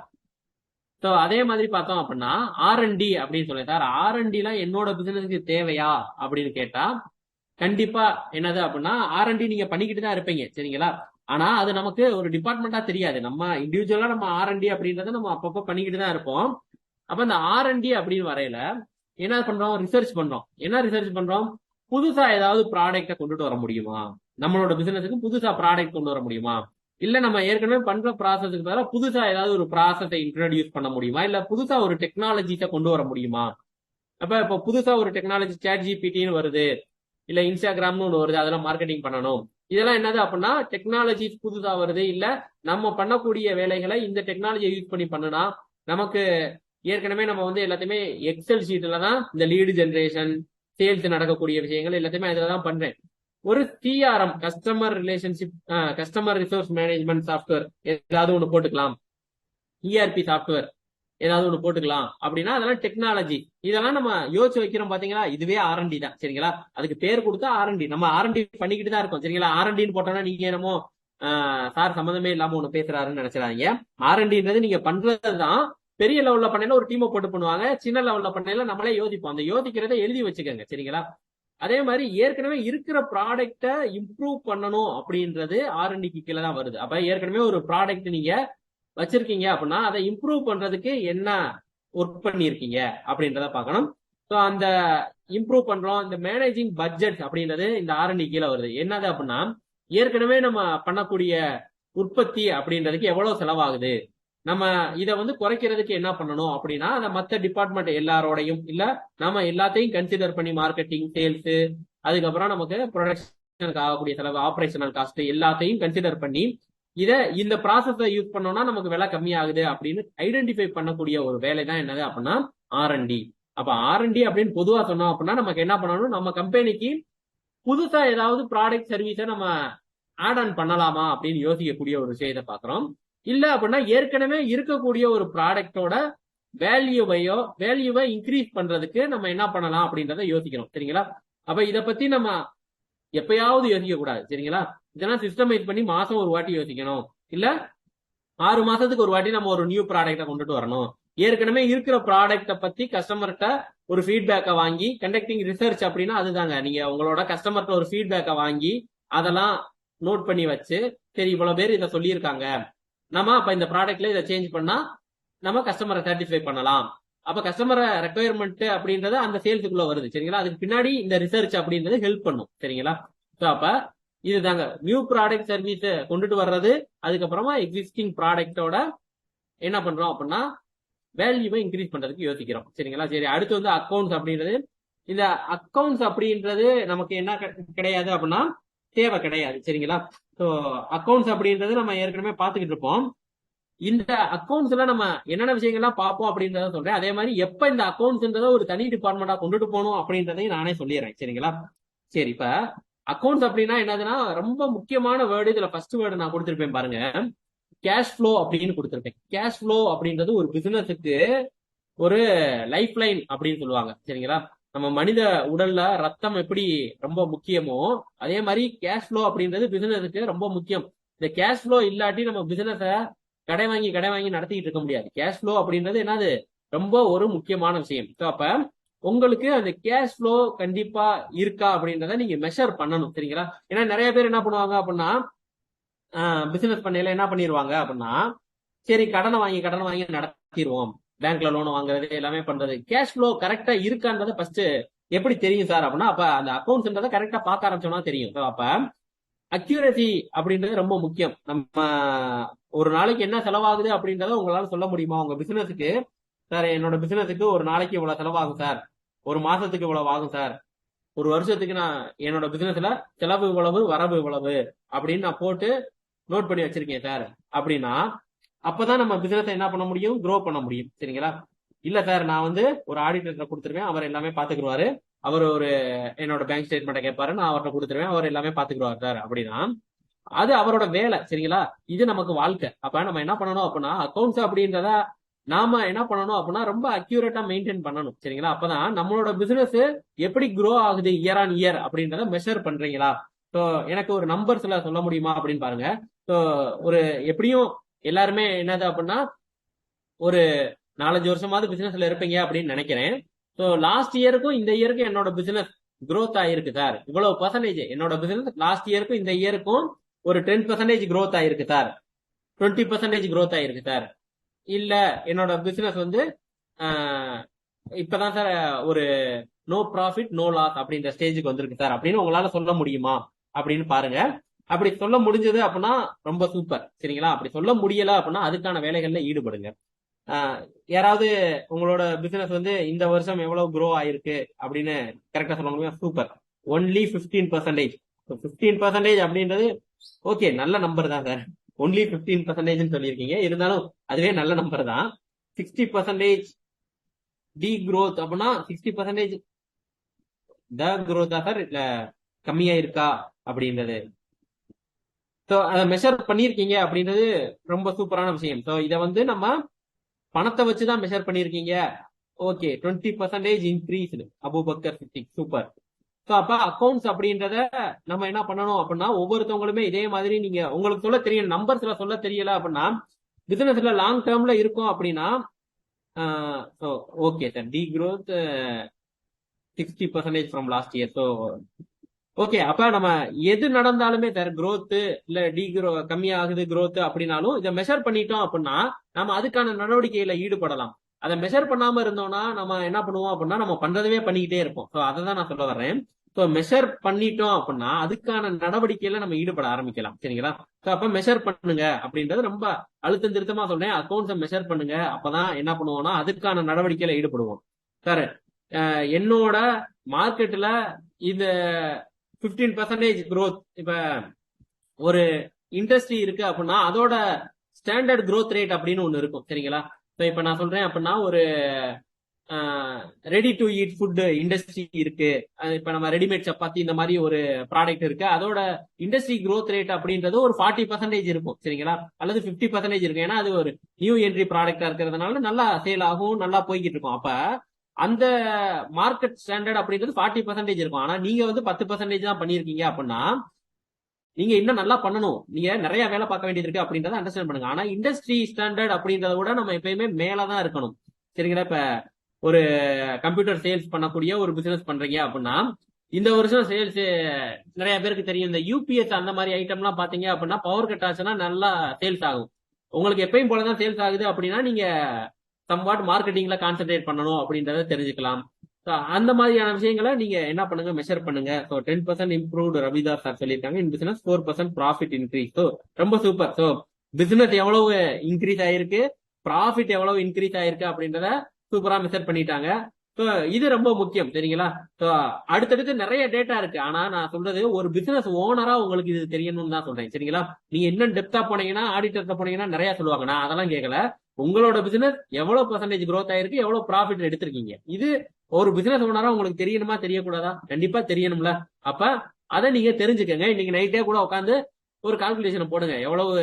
ஸோ அதே மாதிரி பார்த்தோம் அப்படின்னா ஆர்என்டி அப்படின்னு சொல்லி, சார் ஆர்என்டி எல்லாம் என்னோட பிசினஸ்க்கு தேவையா அப்படின்னு கேட்டா கண்டிப்பா என்னது அப்படின்னா ஆர்என்டி நீங்க பண்ணிக்கிட்டு தான் இருப்பீங்க. சரிங்களா? ஆனா அது நமக்கு ஒரு டிபார்ட்மெண்டா தெரியாது. நம்ம இண்டிவிஜுவலா நம்ம ஆர்என்டி அப்படின்றத நம்ம அப்பப்போ பண்ணிக்கிட்டு தான் இருப்போம். அப்ப இந்த ஆர்என்டி அப்படின்னு வரையில என்ன பண்றோம், ரிசர்ச் பண்றோம். என்ன ரிசர்ச் பண்றோம், புதுசா ஏதாவது ப்ராடக்ட கொண்டுட்டு வர முடியுமா, நம்மளோட பிசினஸுக்கு புதுசா ப்ராடக்ட் கொண்டு வர முடியுமா, இல்ல நம்ம ஏற்கனவே பண்ற ப்ராசஸுக்கு பதிலா புதுசா ஏதாவது ஒரு ப்ராசஸை இன்ட்ரோடியூஸ் பண்ண முடியுமா, இல்ல புதுசா ஒரு டெக்னாலஜிஸை கொண்டு வர முடியுமா. அப்ப இப்ப புதுசா ஒரு டெக்னாலஜி சாட் ஜிபிடின்னு வருது, இல்ல இன்ஸ்டாகிராம்னு ஒன்று வருது, அதெல்லாம் மார்க்கெட்டிங் பண்ணணும். இதெல்லாம் என்னது அப்படின்னா டெக்னாலஜிஸ் புதுசா வருது, இல்ல நம்ம பண்ணக்கூடிய வேலைகளை இந்த டெக்னாலஜியை யூஸ் பண்ணி பண்ணுனா நமக்கு ஏற்கனவே நம்ம வந்து எல்லாத்தையுமே எக்ஸல் ஷீட்ல தான் இந்த லீடு ஜென்ரேஷன், சேல்ஸ் நடக்கக்கூடிய விஷயங்கள் எல்லாத்தையுமே அதுல தான் பண்றேன். ஒரு CRM, customer relationship, customer resource management software ஏதாவது ஒன்று போட்டுக்கலாம், இஆர்பி சாஃப்ட்வேர் ஏதாவது ஒன்று போட்டுக்கலாம் அப்படின்னா அதெல்லாம் டெக்னாலஜி. இதெல்லாம் நம்ம யோசிச்சு வைக்கிறோம் பாத்தீங்களா, இதுவே ஆர்என்டி தான். சரிங்களா? அதுக்கு பேர் கொடுத்தா ஆர்என்டி, நம்ம ஆர்என்டி பண்ணிக்கிட்டு தான் இருக்கோம். சரிங்களா? ஆர்என்டின்னு போட்டோம்னா நீங்க என்னமோ சார் சம்மந்தமே இல்லாம ஒண்ணு பேசுறாருன்னு நினைச்சிடாதீங்க. ஆர்என்டின்றது நீங்க பண்றதுதான். பெரிய லெவல்ல பண்ணையில ஒரு டீமை போட்டு பண்ணுவாங்க, சின்ன லெவல்ல பண்ணையில நம்மளே யோசிப்போம். அந்த யோசிக்கிறத எழுதி வச்சுக்கோங்க. சரிங்களா? அதே மாதிரி ஏற்கனவே இருக்கிற ப்ராடக்ட இம்ப்ரூவ் பண்ணணும் அப்படின்றது ஆர்என்டிக்கு கீழே தான் வருது. அப்ப ஏற்கனவே ஒரு ப்ராடக்ட் நீங்க வச்சிருக்கீங்க அப்படின்னா அதை இம்ப்ரூவ் பண்றதுக்கு என்ன ஒர்க் பண்ணிருக்கீங்க அப்படின்றத பார்க்கணும். ஸோ அந்த இம்ப்ரூவ் பண்றோம். இந்த மேனேஜிங் பட்ஜெட் அப்படின்றது இந்த ஆர்என்டி கீழே வருது. என்னது அப்படின்னா ஏற்கனவே நம்ம பண்ணக்கூடிய உற்பத்தி அப்படின்றதுக்கு எவ்வளவு செலவாகுது, நம்ம இதை வந்து குறைக்கிறதுக்கு என்ன பண்ணணும் அப்படின்னா அந்த மற்ற டிபார்ட்மெண்ட் எல்லாரோடையும் இல்ல நம்ம எல்லாத்தையும் கன்சிடர் பண்ணி மார்க்கெட்டிங், சேல்ஸ், அதுக்கப்புறம் நமக்கு ப்ரொடக்ஷனுக்கு ஆகக்கூடிய செலவு, ஆபரேஷனல் காஸ்ட் எல்லாத்தையும் கன்சிடர் பண்ணி இதை இந்த ப்ராசஸை யூஸ் பண்ணோம்னா நமக்கு விலை கம்மியாகுது அப்படின்னு ஐடென்டிஃபை பண்ணக்கூடிய ஒரு வேலை தான் என்னது அப்படின்னா ஆர்என்டி. அப்ப ஆர்என்டி அப்படின்னு பொதுவா சொன்னோம் அப்படின்னா நமக்கு என்ன பண்ணணும், நம்ம கம்பெனிக்கு புதுசா ஏதாவது ப்ராடக்ட் சர்வீஸை நம்ம ஆட் ஆன் பண்ணலாமா அப்படின்னு யோசிக்கக்கூடிய ஒரு விஷயத்தை பாக்குறோம். இல்ல அப்படின்னா ஏற்கனவே இருக்கக்கூடிய ஒரு ப்ராடக்டோட வேல்யூவை இன்க்ரீஸ் பண்றதுக்கு நம்ம என்ன பண்ணலாம் அப்படின்றத யோசிக்கணும். சரிங்களா? அப்ப இத பத்தி நம்ம எப்பயாவது யோசிக்க கூடாது. சரிங்களா? இதெல்லாம் சிஸ்டமைஸ் பண்ணி மாசம் ஒரு வாட்டி யோசிக்கணும். இல்ல 6 மாசத்துக்கு ஒரு வாட்டி நம்ம ஒரு நியூ ப்ராடக்ட கொண்டுட்டு வரணும். ஏற்கனவே இருக்கிற ப்ராடக்ட பத்தி கஸ்டமர்கிட்ட ஒரு ஃபீட்பேக்க வாங்கி கண்டக்டிங் ரிசர்ச் அப்படின்னா அதுதாங்க. நீங்க உங்களோட கஸ்டமர்கிட்ட ஒரு ஃபீட்பேக்க வாங்கி அதெல்லாம் நோட் பண்ணி வச்சு, சரி இவ்வளவு பேர் இதை சொல்லியிருக்காங்க, நம்ம அப்ப இந்த ப்ராடக்ட்ல இதை சேஞ்ச் பண்ணா நம்ம கஸ்டமரை சாட்டிஸ்ஃபை பண்ணலாம். அப்ப கஸ்டமரை ரெக்குயர்மெண்ட் அப்படின்றது அந்த சேல்ஸுக்குள்ள வருது. சரிங்களா? அதுக்கு பின்னாடி இந்த ரிசர்ச் அப்படின்றது ஹெல்ப் பண்ணும். சரிங்களா? ஸோ அப்ப இதுதாங்க நியூ ப்ராடக்ட் சர்வீஸ் கொண்டுட்டு வர்றது. அதுக்கப்புறமா எக்ஸிஸ்டிங் ப்ராடக்டோட என்ன பண்றோம் அப்படின்னா வேல்யூவை இன்க்ரீஸ் பண்றதுக்கு யோசிக்கிறோம். சரிங்களா? சரி, அடுத்து வந்து அக்கௌண்ட்ஸ் அப்படின்றது. இந்த அக்கௌண்ட்ஸ் அப்படின்றது நமக்கு என்ன கிடையாது அப்படின்னா தேவை கிடையாது. சரிங்களா? ஸோ அக்கௌண்ட்ஸ் அப்படின்றது நம்ம ஏற்கனவே பார்த்துக்கிட்டு இருப்போம். இந்த அக்கௌண்ட்ஸ்ல நம்ம என்னென்ன விஷயங்கள்லாம் பார்ப்போம் அப்படின்றத சொல்றேன். அதே மாதிரி எப்ப இந்த அக்கௌண்ட்ஸ்ன்றத ஒரு தனி டிபார்ட்மெண்டா கொண்டுட்டு போகணும் அப்படின்றதையும் நானே சொல்லிடுறேன். சரிங்களா? சரி, இப்ப அக்கௌண்ட்ஸ் அப்படின்னா என்னதுன்னா ரொம்ப முக்கியமான வேர்டு. இதுல ஃபர்ஸ்ட் வேர்டு நான் கொடுத்திருப்பேன் பாருங்க, கேஷ் ஃப்ளோ அப்படின்னு கொடுத்திருப்பேன். கேஷ் ஃப்ளோ அப்படின்றது ஒரு பிசினஸுக்கு ஒரு லைஃப் லைன் அப்படின்னு சொல்லுவாங்க. சரிங்களா? நம்ம மனித உடல்ல ரத்தம் எப்படி ரொம்ப முக்கியமோ அதே மாதிரி கேஷ் ஃப்ளோ அப்படின்றது பிசினஸுக்கு ரொம்ப முக்கியம். இந்த கேஷ் ஃப்ளோ இல்லாட்டி நம்ம பிசினஸ கடை வாங்கி நடத்திக்கிட்டு இருக்க முடியாது. கேஷ் ஃப்ளோ அப்படின்றது என்னது ரொம்ப ஒரு முக்கியமான விஷயம். ஸோ அப்ப உங்களுக்கு அந்த கேஷ் ஃப்ளோ கண்டிப்பா இருக்கா அப்படின்றத நீங்க மெஷர் பண்ணணும். சரிங்களா? ஏன்னா நிறைய பேர் என்ன பண்ணுவாங்க அப்படின்னா பிசினஸ் பண்ணையில என்ன பண்ணிடுவாங்க அப்படின்னா, சரி கடனை வாங்கி நடத்திடுவோம், பேங்க்ல லோன் வாங்குறது எல்லாமே பண்றது. கேஷ் ஃப்ளோ கரெக்டா இருக்கான்றத ஃபர்ஸ்ட் எப்படி தெரியும் சார் அப்படின்னா, அப்ப அந்த அக்கௌண்ட்ஸ்ன்றத கரெக்டா பார்க்க ஆரம்பிச்சோம்னா தெரியும். அப்ப அக்யூரசி அப்படின்றது ரொம்ப முக்கியம். நம்ம ஒரு நாளைக்கு என்ன செலவாகுது அப்படின்றத உங்களால சொல்ல முடியுமா உங்க பிசினஸுக்கு? சார் என்னோட பிசினஸுக்கு ஒரு நாளைக்கு இவ்வளவு செலவாகும் சார், ஒரு மாசத்துக்கு இவ்வளவு ஆகும் சார், ஒரு வருஷத்துக்கு நான் என்னோட பிசினஸ்ல செலவு இவ்வளவு வரவு இவ்வளவு அப்படின்னு நான் போட்டு நோட் பண்ணி வச்சிருக்கேன் சார் அப்படின்னா அப்பதான் நம்ம பிசினஸ் என்ன பண்ண முடியும், க்ரோ பண்ண முடியும். சரிங்களா? இல்ல சார் நான் வந்து ஒரு ஆடிட்டர் கொடுத்துருவேன், அவர் எல்லாமே பாத்துக்குருவாரு, அவர் ஒரு என்னோட பேங்க் ஸ்டேட்மெண்ட் கேட்பாரு, நான் அவர்கிட்ட கொடுத்துருவேன், அவர் எல்லாமே பாத்துக்குருவாரு சார் அப்படின்னா அது அவரோட வேலை. சரிங்களா? இது நமக்கு வாழ்க்கை. அப்ப நம்ம என்ன பண்ணணும் அப்படின்னா அக்கௌண்ட்ஸ் அப்படின்றத நாம என்ன பண்ணணும் அப்படின்னா ரொம்ப அக்யூரேட்டா மெயின்டைன் பண்ணணும். சரிங்களா? அப்பதான் நம்மளோட பிசினஸ் எப்படி க்ரோ ஆகுது இயர் ஆன் இயர் அப்படின்றத மெஷர் பண்றீங்களா? ஸோ எனக்கு ஒரு நம்பர்ஸ்ல சொல்ல முடியுமா அப்படின்னு பாருங்க. ஸோ ஒரு எப்படியும் எல்லாருமே என்னது அப்படின்னா ஒரு 4-5 வருஷமாவது பிசினஸ்ல இருப்பீங்க அப்படின்னு நினைக்கிறேன். ஸோ லாஸ்ட் இயருக்கும் இந்த இயருக்கும் என்னோட பிசினஸ் growth ஆயிருக்கு சார், இவ்வளவு பர்சன்டேஜ் என்னோட பிசினஸ் லாஸ்ட் இயருக்கும் இந்த இயருக்கும் ஒரு 10% growth ஆயிருக்கு சார், 20% growth ஆயிருக்கு சார். இல்ல என்னோட பிசினஸ் வந்து இப்பதான் சார் ஒரு நோ ப்ராஃபிட் நோ லாஸ் அப்படின்ற ஸ்டேஜுக்கு வந்திருக்கு சார் அப்படின்னு உங்களால சொல்ல முடியுமா அப்படின்னு பாருங்க. அப்படி சொல்ல முடிஞ்சது அப்படின்னா ரொம்ப சூப்பர். சரிங்களா? அப்படி சொல்ல முடியல அப்படின்னா அதுக்கான வேலைகள்ல ஈடுபடுங்க. யாராவது உங்களோட பிசினஸ் வந்து இந்த வருஷம் எவ்வளவு க்ரோ ஆயிருக்கு அப்படின்னு கரெக்டா சொல்ல முடியுமா? Super, only 15%. 15% அப்படின்றது ஓகே நல்ல நம்பர் தான் சார். ஒன்லி 15% சொல்லியிருக்கீங்க, இருந்தாலும் அதுவே நல்ல நம்பர் தான். 60% டி growth அப்படின்னா 60% த growth சார் இல்ல கம்மியா இருக்கா அப்படின்றது. ஸோ அதை மெஷர் பண்ணியிருக்கீங்க அப்படின்றது ரொம்ப சூப்பரான விஷயம். ஸோ இதை வந்து நம்ம பணத்தை வச்சுதான் மெஷர் பண்ணியிருக்கீங்க. Okay, 20% increased Abubakar Siddique, super. So அப்ப அக்கௌண்ட்ஸ் அப்படின்றத நம்ம என்ன பண்ணணும் அப்படின்னா ஒவ்வொருத்தவங்களுமே இதே மாதிரி நீங்க உங்களுக்கு சொல்ல தெரியும், நம்பர்ஸ்ல சொல்ல தெரியல அப்படின்னா பிசினஸ்ல லாங் டேர்ம்ல இருக்கும் அப்படின்னா ஓகே சார், டி growth 60% from last year. So okay, அப்ப நம்ம எது நடந்தாலுமே சார் growth இல்ல டி கம்மியாகுது growth அப்படின்னாலும் இதை மெஷர் பண்ணிட்டோம் அப்படின்னா நம்ம அதுக்கான நடவடிக்கையில ஈடுபடலாம். அதை மெஷர் பண்ணாம இருந்தோம்னா நம்ம என்ன பண்ணுவோம் அப்படின்னா நம்ம பண்றதுவே பண்ணிக்கிட்டே இருப்போம். ஸோ அதை தான் நான் சொல்ல வர்றேன். ஸோ மெஷர் பண்ணிட்டோம் அப்படின்னா அதுக்கான நடவடிக்கையில நம்ம ஈடுபட ஆரம்பிக்கலாம். சரிங்களா? ஸோ அப்ப மெஷர் பண்ணுங்க அப்படின்றது ரொம்ப அழுத்தம் திருத்தமா சொல்றேன். அக்கௌண்ட்ஸை மெஷர் பண்ணுங்க, அப்பதான் என்ன பண்ணுவோம்னா அதுக்கான நடவடிக்கையில ஈடுபடுவோம். சார் என்னோட மார்க்கெட்ல இந்த 15% growth, இப்ப ஒரு இண்டஸ்ட்ரி இருக்கு அப்படின்னா அதோட ஸ்டாண்டர்ட் growth ரேட் அப்படின்னு ஒண்ணு இருக்கும். சரிங்களா? இப்ப நான் சொல்றேன் அப்படின்னா ஒரு ready to eat food industry இருக்கு. இப்ப நம்ம ரெடிமேட் சப்பாத்தி இந்த மாதிரி ஒரு ப்ராடக்ட் இருக்கு. அதோட இண்டஸ்ட்ரி growth ரேட் அப்படின்றது ஒரு 40% இருக்கும் சரிங்களா, அல்லது 50% இருக்கும். ஏன்னா அது ஒரு நியூ என்ட்ரி ப்ராடக்டா இருக்கிறதுனால நல்லா சேல் ஆகும், நல்லா போய்கிட்டு இருக்கும். அப்ப அந்த மார்க்கெட் ஸ்டாண்டர்ட் அப்படின்றது 40% இருக்கும். ஆனா நீங்க வந்து 10% தான் பண்ணிருக்கீங்க அப்படின்னா நீங்க இன்னும் நல்லா பண்ணணும், நீங்க நிறைய வேலை பார்க்க வேண்டியது இருக்கு அப்படின்றத அண்டர்ஸ்டாண்ட் பண்ணுங்க. ஆனா இண்டஸ்ட்ரி ஸ்டாண்டர்ட் அப்படின்றத விட நம்ம எப்பயுமே மேலதான் இருக்கணும் சரிங்களா. இப்ப ஒரு கம்ப்யூட்டர் சேல்ஸ் பண்ணக்கூடிய ஒரு பிசினஸ் பண்றீங்க அப்படின்னா இந்த வருஷம் சேல்ஸ் நிறைய பேருக்கு தெரியும். இந்த யூபிஎஸ் அந்த மாதிரி ஐட்டம்லாம் பாத்தீங்க அப்படின்னா பவர் கட் ஆச்சுன்னா நல்லா சேல்ஸ் ஆகும். உங்களுக்கு எப்பயும் போலதான் சேல்ஸ் ஆகுது அப்படின்னா நீங்க சம்வாட் மார்க்கெட்டிங்ல கான்சென்ட்ரேட் பண்ணணும் அப்படின்றத தெரிஞ்சுக்கலாம். So, அந்த மாதிரியான விஷயங்களை நீங்க என்ன பண்ணுங்க, மெஷர் பண்ணுங்க. ஸோ 10% இம்ப்ரூவ்டு ரவிதாஸ் சார் சொல்லியிருக்காங்க. இன் பிசினஸ் 4% ப்ராஃபிட் இன்க்ரீஸ். ஸோ ரொம்ப சூப்பர். ஸோ பிசினஸ் எவ்வளவு இன்க்ரீஸ் ஆயிருக்கு, ப்ராஃபிட் எவ்வளவு இன்க்ரீஸ் ஆயிருக்கு அப்படின்றத சூப்பரா மெஷர் பண்ணிட்டாங்க. ஸோ இது ரொம்ப முக்கியம் சரிங்களா. ஸோ அடுத்தடுத்து நிறைய டேட்டா இருக்கு. ஆனா நான் சொல்றது ஒரு பிசினஸ் ஓனரா உங்களுக்கு இது தெரியணும்னு தான் சொல்றேன் சரிங்களா. நீங்க இன்னும் டெப்தா போனீங்கன்னா ஆடிட்டர்ட்ட போனீங்கன்னா நிறைய சொல்லுவாங்க, நான் அதெல்லாம் கேட்கல. உங்களோட பிசினஸ் எவ்வளவு பர்சன்டேஜ் growth ஆயிருக்கு, எவ்வளவு ப்ராஃபிட் எடுத்திருக்கீங்க, இது ஒரு பிசினஸ் ஓனரா உங்களுக்கு தெரியணுமா தெரியக்கூடாதா? கண்டிப்பா தெரியணும்ல. அப்ப அதை நீங்க தெரிஞ்சுக்கங்க. இன்னைக்கு நைட்டே கூட உட்காந்து ஒரு கால்குலேஷன் போடுங்க, எவ்வளவு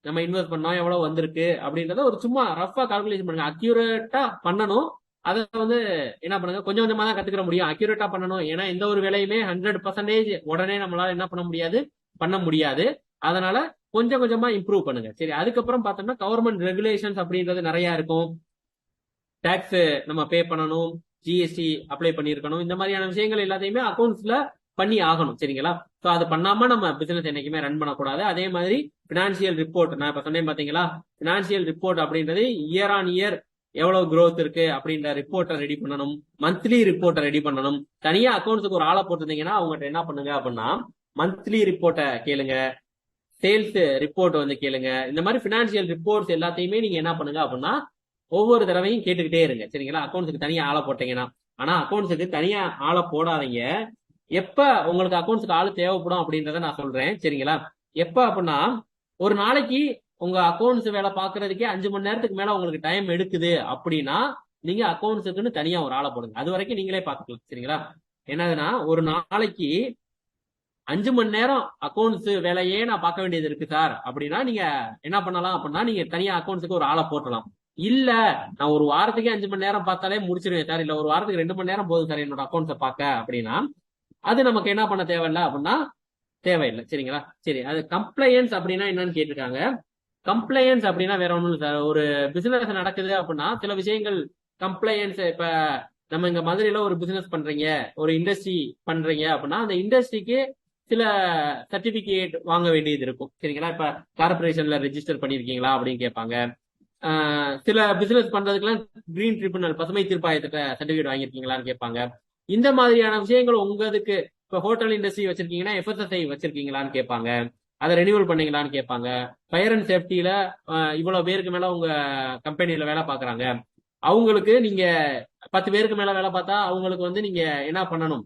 நம்ம இன்வெஸ்ட் பண்ணோம், எவ்வளவு வந்திருக்கு அப்படின்றத ஒரு சும்மா ரஃபா கால்குலேஷன் பண்ணுங்க. அக்யூரேட்டா பண்ணணும். அதை வந்து என்ன பண்ணுங்க, கொஞ்சம் கொஞ்சமா தான் கத்துக்கிற முடியும். அக்யூரேட்டா பண்ணணும். ஏன்னா எந்த ஒரு வேலையுமே 100% உடனே நம்மளால என்ன பண்ண முடியாது, பண்ண முடியாது. அதனால கொஞ்சம் கொஞ்சமா இம்ப்ரூவ் பண்ணுங்க சரி. அதுக்கப்புறம் பார்த்தோம்னா கவர்மெண்ட் ரெகுலேஷன்ஸ் அப்படின்றது நிறைய இருக்கும். டாக்ஸ் நம்ம பே பண்ணணும், ஜிஎஸ்டி அப்ளை பண்ணிருக்கணும். இந்த மாதிரியான விஷயங்கள் எல்லாத்தையுமே அக்கௌண்ட்ஸ்ல பண்ணி ஆகணும் சரிங்களா. ஸோ அது பண்ணாம நம்ம பிசினஸ் என்னைக்குமே ரன் பண்ணக்கூடாது. அதே மாதிரி பினான்சியல் ரிப்போர்ட், நான் இப்ப சொன்னேன் பாத்தீங்களா, பினான்சியல் ரிப்போர்ட் அப்படின்றது இயர் ஆன் இயர் எவ்வளவு growth இருக்கு அப்படின்ற ரிப்போர்ட்டை ரெடி பண்ணணும். மந்த்லி ரிப்போர்ட்டை ரெடி பண்ணணும். தனியா அக்கௌண்ட்ஸுக்கு ஒரு ஆளை போட்டிருந்தீங்கன்னா அவங்ககிட்ட என்ன பண்ணுங்க அப்படின்னா மந்த்லி ரிப்போர்ட்டை கேளுங்க, சேல்ஸ் ரிப்போர்ட் வந்து கேளுங்க. இந்த மாதிரி பினான்சியல் ரிப்போர்ட்ஸ் எல்லாத்தையுமே நீங்க என்ன பண்ணுங்க அப்படின்னா ஒவ்வொரு தடவையும் கேட்டுக்கிட்டே இருங்க சரிங்களா. அக்கௌண்ட்ஸுக்கு தனியா ஆளை போட்டீங்கன்னா. ஆனா அக்கௌண்ட்ஸுக்கு தனியா ஆளை போடாதீங்க. எப்ப உங்களுக்கு அக்கௌண்ட்ஸுக்கு ஆளு தேவைப்படும் அப்படின்றத நான் சொல்றேன் சரிங்களா. எப்ப அப்படின்னா ஒரு நாளைக்கு உங்க அக்கௌண்ட்ஸ் வேலை பாக்குறதுக்கே 5 மணி நேரத்துக்கு மேல உங்களுக்கு டைம் எடுக்குது அப்படின்னா நீங்க அக்கௌண்ட்ஸுக்குன்னு தனியா ஒரு ஆளை போடுங்க. அது வரைக்கும் நீங்களே பாத்துக்கலாம் சரிங்களா. என்னதுன்னா ஒரு நாளைக்கு 5 மணி நேரம் அக்கௌண்ட்ஸ் வேலையே நான் பார்க்க வேண்டியது இருக்கு சார் அப்படின்னா நீங்க என்ன பண்ணலாம் அப்படின்னா நீங்க தனியா அக்கௌண்ட்ஸுக்கு ஒரு ஆளை போட்டலாம். இல்ல நான் ஒரு வாரத்துக்கு 5 மணி நேரம் பார்த்தாலே முடிச்சிருவேன் சார், இல்ல ஒரு வாரத்துக்கு 2 மணி நேரம் போதும் சார் என்னோட அக்கௌண்ட்ஸை பார்க்க அப்படின்னா அது நமக்கு என்ன பண்ண தேவையில்ல அப்படின்னா தேவையில்லை சரிங்களா. சரி, அது கம்ப்ளையன்ஸ் அப்படின்னா என்னன்னு கேட்டிருக்காங்க. கம்ப்ளையன்ஸ் அப்படின்னா வேற ஒண்ணும் இல்லை சார். ஒரு பிசினஸ் நடக்குது அப்படின்னா சில விஷயங்கள் கம்ப்ளையன்ஸ். இப்ப நம்ம இங்க மதுரையில ஒரு பிசினஸ் பண்றீங்க, ஒரு இண்டஸ்ட்ரி பண்றீங்க அப்படின்னா அந்த இண்டஸ்ட்ரிக்கு சில சர்டிபிகேட் வாங்க வேண்டியது இருக்கும் சரிங்களா. இப்ப கார்பரேஷன்ல ரெஜிஸ்டர் பண்ணிருக்கீங்களா அப்படின்னு கேட்பாங்க. சில பிசினஸ் பண்றதுக்குலாம் கிரீன் ட்ரிபியூனல் பசுமை தீர்ப்பாயத்திட்ட சர்டிபிகேட் வாங்கியிருக்கீங்களான்னு கேட்பாங்க. இந்த மாதிரியான விஷயங்கள் உங்களுக்கு இப்ப ஹோட்டல் இண்டஸ்ட்ரி வச்சிருக்கீங்கன்னா எஃப்எஸ்எஸ்ஐ வச்சிருக்கீங்களான்னு கேட்பாங்க. அதை ரெனியூவல் பண்ணீங்களான்னு கேட்பாங்க. ஃபயர் அண்ட் சேஃப்டியில இவ்வளவு பேருக்கு மேல உங்க கம்பெனில வேலை பாக்குறாங்க, அவங்களுக்கு நீங்க 10 பேருக்கு மேல வேலை பார்த்தா அவங்களுக்கு வந்து நீங்க என்ன பண்ணணும்,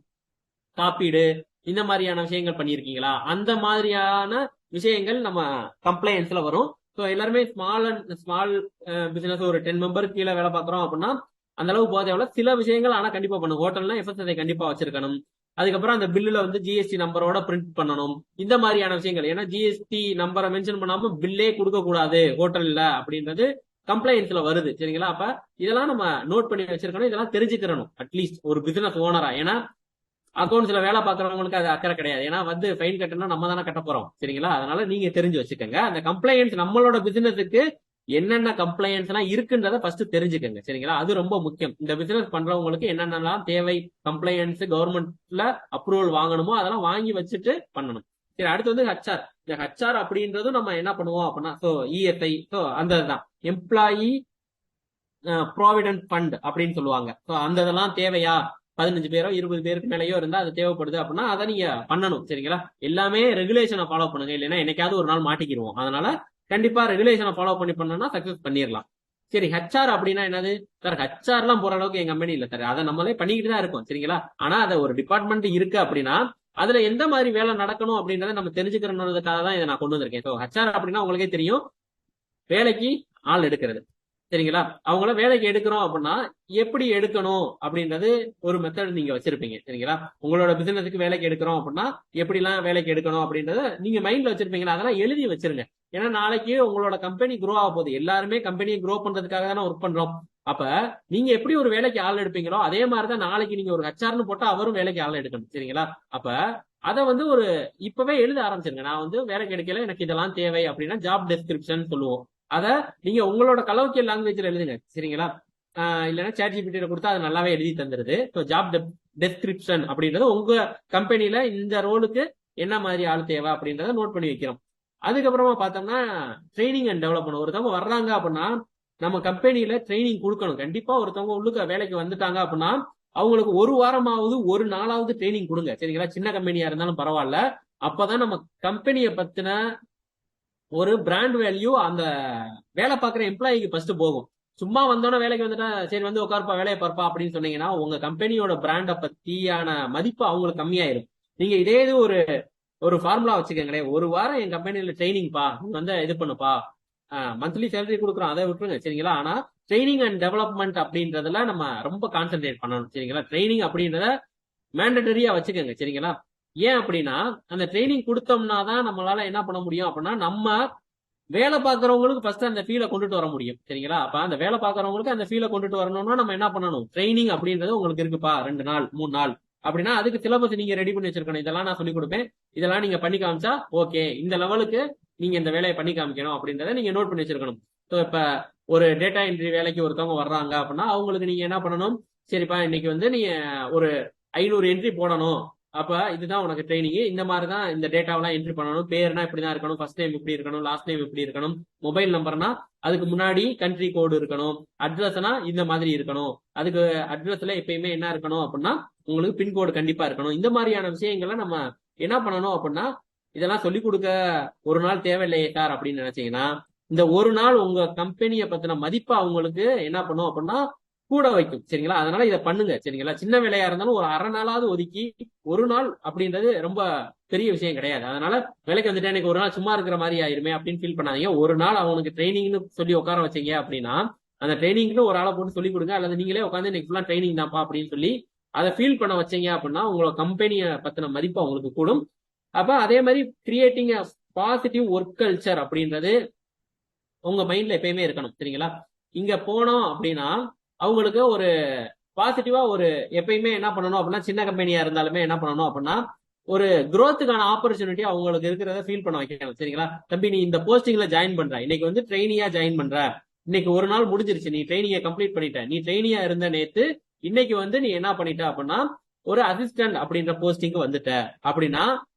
காப்பீடு இந்த மாதிரியான விஷயங்கள் பண்ணியிருக்கீங்களா, அந்த மாதிரியான விஷயங்கள் நம்ம கம்ப்ளைன்ஸ்ல வரும். ஸோ எல்லாருமே ஸ்மால் பிசினஸ் ஒரு 10 மெம்பருக்கு கீழே வேலை பார்க்குறோம் அப்படின்னா அந்த அளவுக்கு போக தேவையில்ல. சில விஷயங்கள் ஆனா கண்டிப்பா பண்ணும். ஹோட்டல்னா எஃப்எஸ்எஸ்ஐ கண்டிப்பா வச்சிருக்கணும். அதுக்கப்புறம் அந்த பில்லுல வந்து ஜிஎஸ்டி நம்பரோட பிரிண்ட் பண்ணணும். இந்த மாதிரியான விஷயங்கள். ஏன்னா ஜிஎஸ்டி நம்பரை மென்ஷன் பண்ணாம பில்லே கொடுக்க கூடாது ஹோட்டல்ல அப்படின்றது கம்ப்ளைன்ஸ்ல வருது சரிங்களா. அப்ப இதெல்லாம் நம்ம நோட் பண்ணி வச்சிருக்கணும், இதெல்லாம் தெரிஞ்சுக்கிறணும் அட்லீஸ்ட் ஒரு பிசினஸ் ஓனரா. ஏன்னா அக்கௌண்ட்ஸ்ல வேலை பார்க்கறவங்களுக்கு அது அக்கறை கிடையாது. ஏன்னா வந்து ஃபைன் கட்டணும் நம்ம தானே கட்ட போறோம் சரிங்களா. அதனால நீங்க தெரிஞ்சு வச்சுக்கோங்க. அந்த கம்ப்ளைன்ஸ் நம்மளோட பிசினஸுக்கு என்னென்ன கம்ப்ளைன்ஸ் எல்லாம் இருக்குன்றத ஃபர்ஸ்ட் தெரிஞ்சுக்கோங்க சரிங்களா. அது ரொம்ப முக்கியம். இந்த பிசினஸ் பண்றவங்களுக்கு என்னென்னலாம் தேவை, கம்ப்ளைன்ஸ் கவர்மெண்ட்ல அப்ரூவல் வாங்கணுமோ அதெல்லாம் வாங்கி வச்சுட்டு பண்ணணும். சரி, அடுத்து வந்து ஹச்ஆர். இந்த ஹச்ஆர் அப்படின்றதும் நம்ம என்ன பண்ணுவோம் அப்படின்னா இஎஸ்ஐ, அந்த இதுதான் எம்ப்ளாயி ப்ராவிடன்ட் ஃபண்ட் அப்படின்னு சொல்லுவாங்க. அந்த இதெல்லாம் தேவையா, 15 பேரோ 20 பேருக்கு மேலேயோ இருந்தா அது தேவைப்படுது அப்படின்னா அதை நீங்க பண்ணணும் சரிங்களா. எல்லாமே ரெகுலேஷனை ஃபாலோ பண்ணுங்க, இல்லைன்னா என்னைக்காவது ஒரு நாள் மாட்டிக்கிடுவோம். அதனால கண்டிப்பா ரெகுலேஷனை ஃபாலோ பண்ணோம்னா சக்சஸ் பண்ணிடலாம். சரி, ஹச்ஆர் அப்படின்னா என்னது சார்? ஹச்ஆர் எல்லாம் போற அளவுக்கு என் கம்பெனி இல்ல சார், அதை நம்மளே பண்ணிக்கிட்டு தான் இருக்கோம் சரிங்களா. ஆனா அதை ஒரு டிபார்ட்மெண்ட் இருக்கு அப்படின்னா அதுல எந்த மாதிரி வேலை நடக்கணும் அப்படின்றத நம்ம தெரிஞ்சுக்கிறதுக்காக தான் இதை நான் கொண்டு வந்திருக்கேன். ஸோ ஹச்ஆர் அப்படின்னா உங்களுக்கே தெரியும், வேலைக்கு ஆள் எடுக்கிறது. சரிங்களா? அவங்கள வேலைக்கு எடுக்கிறோம் அப்படின்னா எப்படி எடுக்கணும் அப்படின்றது ஒரு மெத்தட் நீங்க வச்சிருப்பீங்க. சரிங்களா? உங்களோட பிசினஸுக்கு வேலைக்கு எடுக்கிறோம் அப்படின்னா எப்படிலாம் வேலைக்கு எடுக்கணும் அப்படின்றத நீங்க மைண்ட்ல வச்சிருப்பீங்களா? அதெல்லாம் எழுதி வச்சிருங்க. ஏன்னா நாளைக்கு உங்களோட கம்பெனி க்ரோ ஆக போகுது. எல்லாருமே கம்பெனியை க்ரோ பண்றதுக்காக தானே ஒர்க் பண்றோம். அப்ப நீங்க எப்படி ஒரு வேலைக்கு ஆள் எடுப்பீங்களோ அதே மாதிரிதான் நாளைக்கு நீங்க ஒரு ஹெச்ஆர்னு போட்டா அவரும் வேலைக்கு ஆள் எடுக்கணும். சரிங்களா? அப்ப அதை வந்து ஒரு இப்பவே எழுத ஆரம்பிச்சிருங்க. நான் வந்து வேலைக்கு எடுக்கல, எனக்கு இதெல்லாம் தேவை அப்படின்னா ஜாப் டெஸ்கிரிப்ஷன் சொல்லுவோம். அத நீங்க உங்களோட கலோக்கியல் லாங்குவேஜ்ல எழுதுங்க. சரிங்களா? இல்லைன்னா சேட் ஜிபிடியில கொடுத்தா அது நல்லாவே எழுதி தந்துருது. ஜாப் டெஸ்கிரிப்ஷன் அப்படின்றது உங்க கம்பெனில இந்த ரோலுக்கு என்ன மாதிரி ஆள் தேவை அப்படின்றத நோட் பண்ணி வைக்கிறோம். அதுக்கப்புறமா பார்த்தோம்னா ட்ரைனிங் அண்ட் டெவலப்மெண்ட். ஒருத்தவங்க வர்றாங்க அப்படின்னா நம்ம கம்பெனியில ட்ரைனிங் கொடுக்கணும். கண்டிப்பா ஒருத்தவங்க உள்ளுக்க வேலைக்கு வந்துட்டாங்க அப்படின்னா அவங்களுக்கு ஒரு வாரமாவது ஒரு நாளாவது ட்ரைனிங் கொடுங்க. சரிங்களா? சின்ன கம்பெனியா இருந்தாலும் பரவாயில்ல. அப்பதான் நம்ம கம்பெனியை பத்தின ஒரு பிராண்ட் வேல்யூ அந்த வேலை பார்க்குற எம்ப்ளாயிக்கு ஃபர்ஸ்ட் போகும். சும்மா வந்தோட வேலைக்கு வந்துட்டா சரி வந்து உட்காருப்பா வேலையை பார்ப்பா அப்படின்னு சொன்னீங்கன்னா உங்க கம்பெனியோட பிராண்டை பத்தியான மதிப்பு அவங்களுக்கு கம்மியாயிரும். நீங்க இதே இது ஒரு ஒரு ஃபார்முலா வச்சுக்கோங்களேன். ஒரு வாரம் என் கம்பெனியில ட்ரைனிங்ப்பா, நீ வந்து இது பண்ணுப்பா, மந்த்லி சேலரி கொடுக்குறோம் அதை விட்டுருங்க. சரிங்களா? ஆனா ட்ரைனிங் அண்ட் டெவலப்மெண்ட் அப்படின்றதுல நம்ம ரொம்ப கான்சென்ட்ரேட் பண்ணணும். சரிங்களா? ட்ரைனிங் அப்படின்றத மேண்டட்டரியா வச்சுக்கோங்க. சரிங்களா? ஏன் அப்படின்னா அந்த ட்ரைனிங் கொடுத்தோம்னா தான் நம்மளால என்ன பண்ண முடியும் அப்படின்னா நம்ம வேலை பார்க்கறவங்களுக்கு ஃபர்ஸ்ட் அந்த ஃபீலை கொண்டுட்டு வர முடியும். சரிங்களா? அப்ப அந்த வேலை பார்க்கறவங்களுக்கு அந்த ஃபீலை கொண்டுட்டு வரணும்னா நம்ம என்ன பண்ணணும்? ட்ரைனிங் அப்படின்றது உங்களுக்கு இருக்குப்பா 2 நாள் 3 நாள் அப்படின்னா அதுக்கு சிலபஸ் நீங்க ரெடி பண்ணி வச்சிருக்கணும். இதெல்லாம் நான் சொல்லிக் கொடுப்பேன், இதெல்லாம் நீங்க பண்ணி காமிச்சா ஓகே, இந்த லெவலுக்கு நீங்க இந்த வேலையை பண்ணி காமிக்கணும் அப்படின்றத நீங்க நோட் பண்ணி வச்சிருக்கணும். ஸோ இப்ப ஒரு டேட்டா என்ட்ரி வேலைக்கு ஒருத்தவங்க வர்றாங்க அப்படின்னா அவங்களுக்கு நீங்க என்ன பண்ணணும்? சரிப்பா இன்னைக்கு வந்து நீங்க ஒரு 500 என்ட்ரி போடணும். அப்ப இதுதான் உனக்கு ட்ரைனிங். இந்த மாதிரி தான் இந்த டேட்டாவெல்லாம் என்ட்ரி பண்ணணும். பேர்னா இப்படிதான் இருக்கணும், ஃபர்ஸ்ட் நேம் இப்படி இருக்கணும், லாஸ்ட் நேம் இப்படி இருக்கணும், மொபைல் நம்பர்னா அதுக்கு முன்னாடி கண்ட்ரி கோடு இருக்கணும், அட்ரஸ்னா இந்த மாதிரி இருக்கணும், அதுக்கு அட்ரஸ்ல எப்பயுமே என்ன இருக்கணும் அப்படின்னா உங்களுக்கு பின்கோடு கண்டிப்பா இருக்கணும். இந்த மாதிரியான விஷயங்களை நம்ம என்ன பண்ணணும் அப்படின்னா இதெல்லாம் சொல்லிக் கொடுக்க ஒரு நாள் தேவையில்லையே சார் அப்படின்னு நினைச்சீங்கன்னா இந்த ஒரு நாள் உங்க கம்பெனியை பத்தின மதிப்பை அவங்களுக்கு என்ன பண்ணும் அப்படின்னா கூட வைக்கும். சரிங்களா? அதனால இதை பண்ணுங்க. சரிங்களா? சின்ன வேலையா இருந்தாலும் ஒரு அரை நாளாவது ஒதுக்கி ஒரு நாள் அப்படின்றது ரொம்ப பெரிய விஷயம் கிடையாது. அதனால வேலைக்கு வந்துட்டு எனக்கு ஒரு நாள் சும்மா இருக்கிற மாதிரி ஆயிருமே அப்படின்னு ஃபீல் பண்ணாதீங்க. ஒரு நாள் அவனுக்கு ட்ரைனிங்னு சொல்லி உட்கார வச்சீங்க அப்படின்னா அந்த ட்ரைனிங்னு ஒரு ஆளை போட்டு சொல்லி கொடுங்க, அல்லது நீங்களே உட்காந்து இன்னைக்கு ஃபுல்லா ட்ரைனிங் தான்ப்பா அப்படின்னு சொல்லி அதை ஃபீல் பண்ண வச்சீங்க அப்படின்னா உங்களோட கம்பெனியை பத்தின மதிப்பு அவங்களுக்கு கூடும். அப்ப அதே மாதிரி கிரியேட்டிங் பாசிட்டிவ் ஒர்க் கல்ச்சர் அப்படின்றது உங்க மைண்ட்ல எப்பயுமே இருக்கணும். சரிங்களா? இங்க போனோம் அப்படின்னா அவங்களுக்கு ஒரு பாசிட்டிவா ஒரு எப்பயுமே என்ன பண்ணணும் அப்படின்னா சின்ன கம்பெனியா இருந்தாலுமே என்ன பண்ணணும் அப்படின்னா ஒரு growthக்கான ஆப்பர்ச்சுனிட்டி அவங்களுக்கு இருக்கிறத ஃபீல் பண்ண வைக்கணும். சரிங்களா? தம்பி நீ இந்த போஸ்டிங்ல ஜாயின் பண்ற, இன்னைக்கு வந்து ட்ரெயினியா ஜாயின் பண்ற, இன்னைக்கு ஒரு நாள் முடிஞ்சிருச்சு, நீ ட்ரைனிங்கை கம்ப்ளீட் பண்ணிட்ட, நீ ட்ரெயினியா இருந்த நேத்து இன்னைக்கு வந்து நீ என்ன பண்ணிட்ட அப்படின்னா ஒரு அசிஸ்டன்ட் அப்படின்ற போஸ்டிங்க்கு வந்துட்ட அப்படின்னா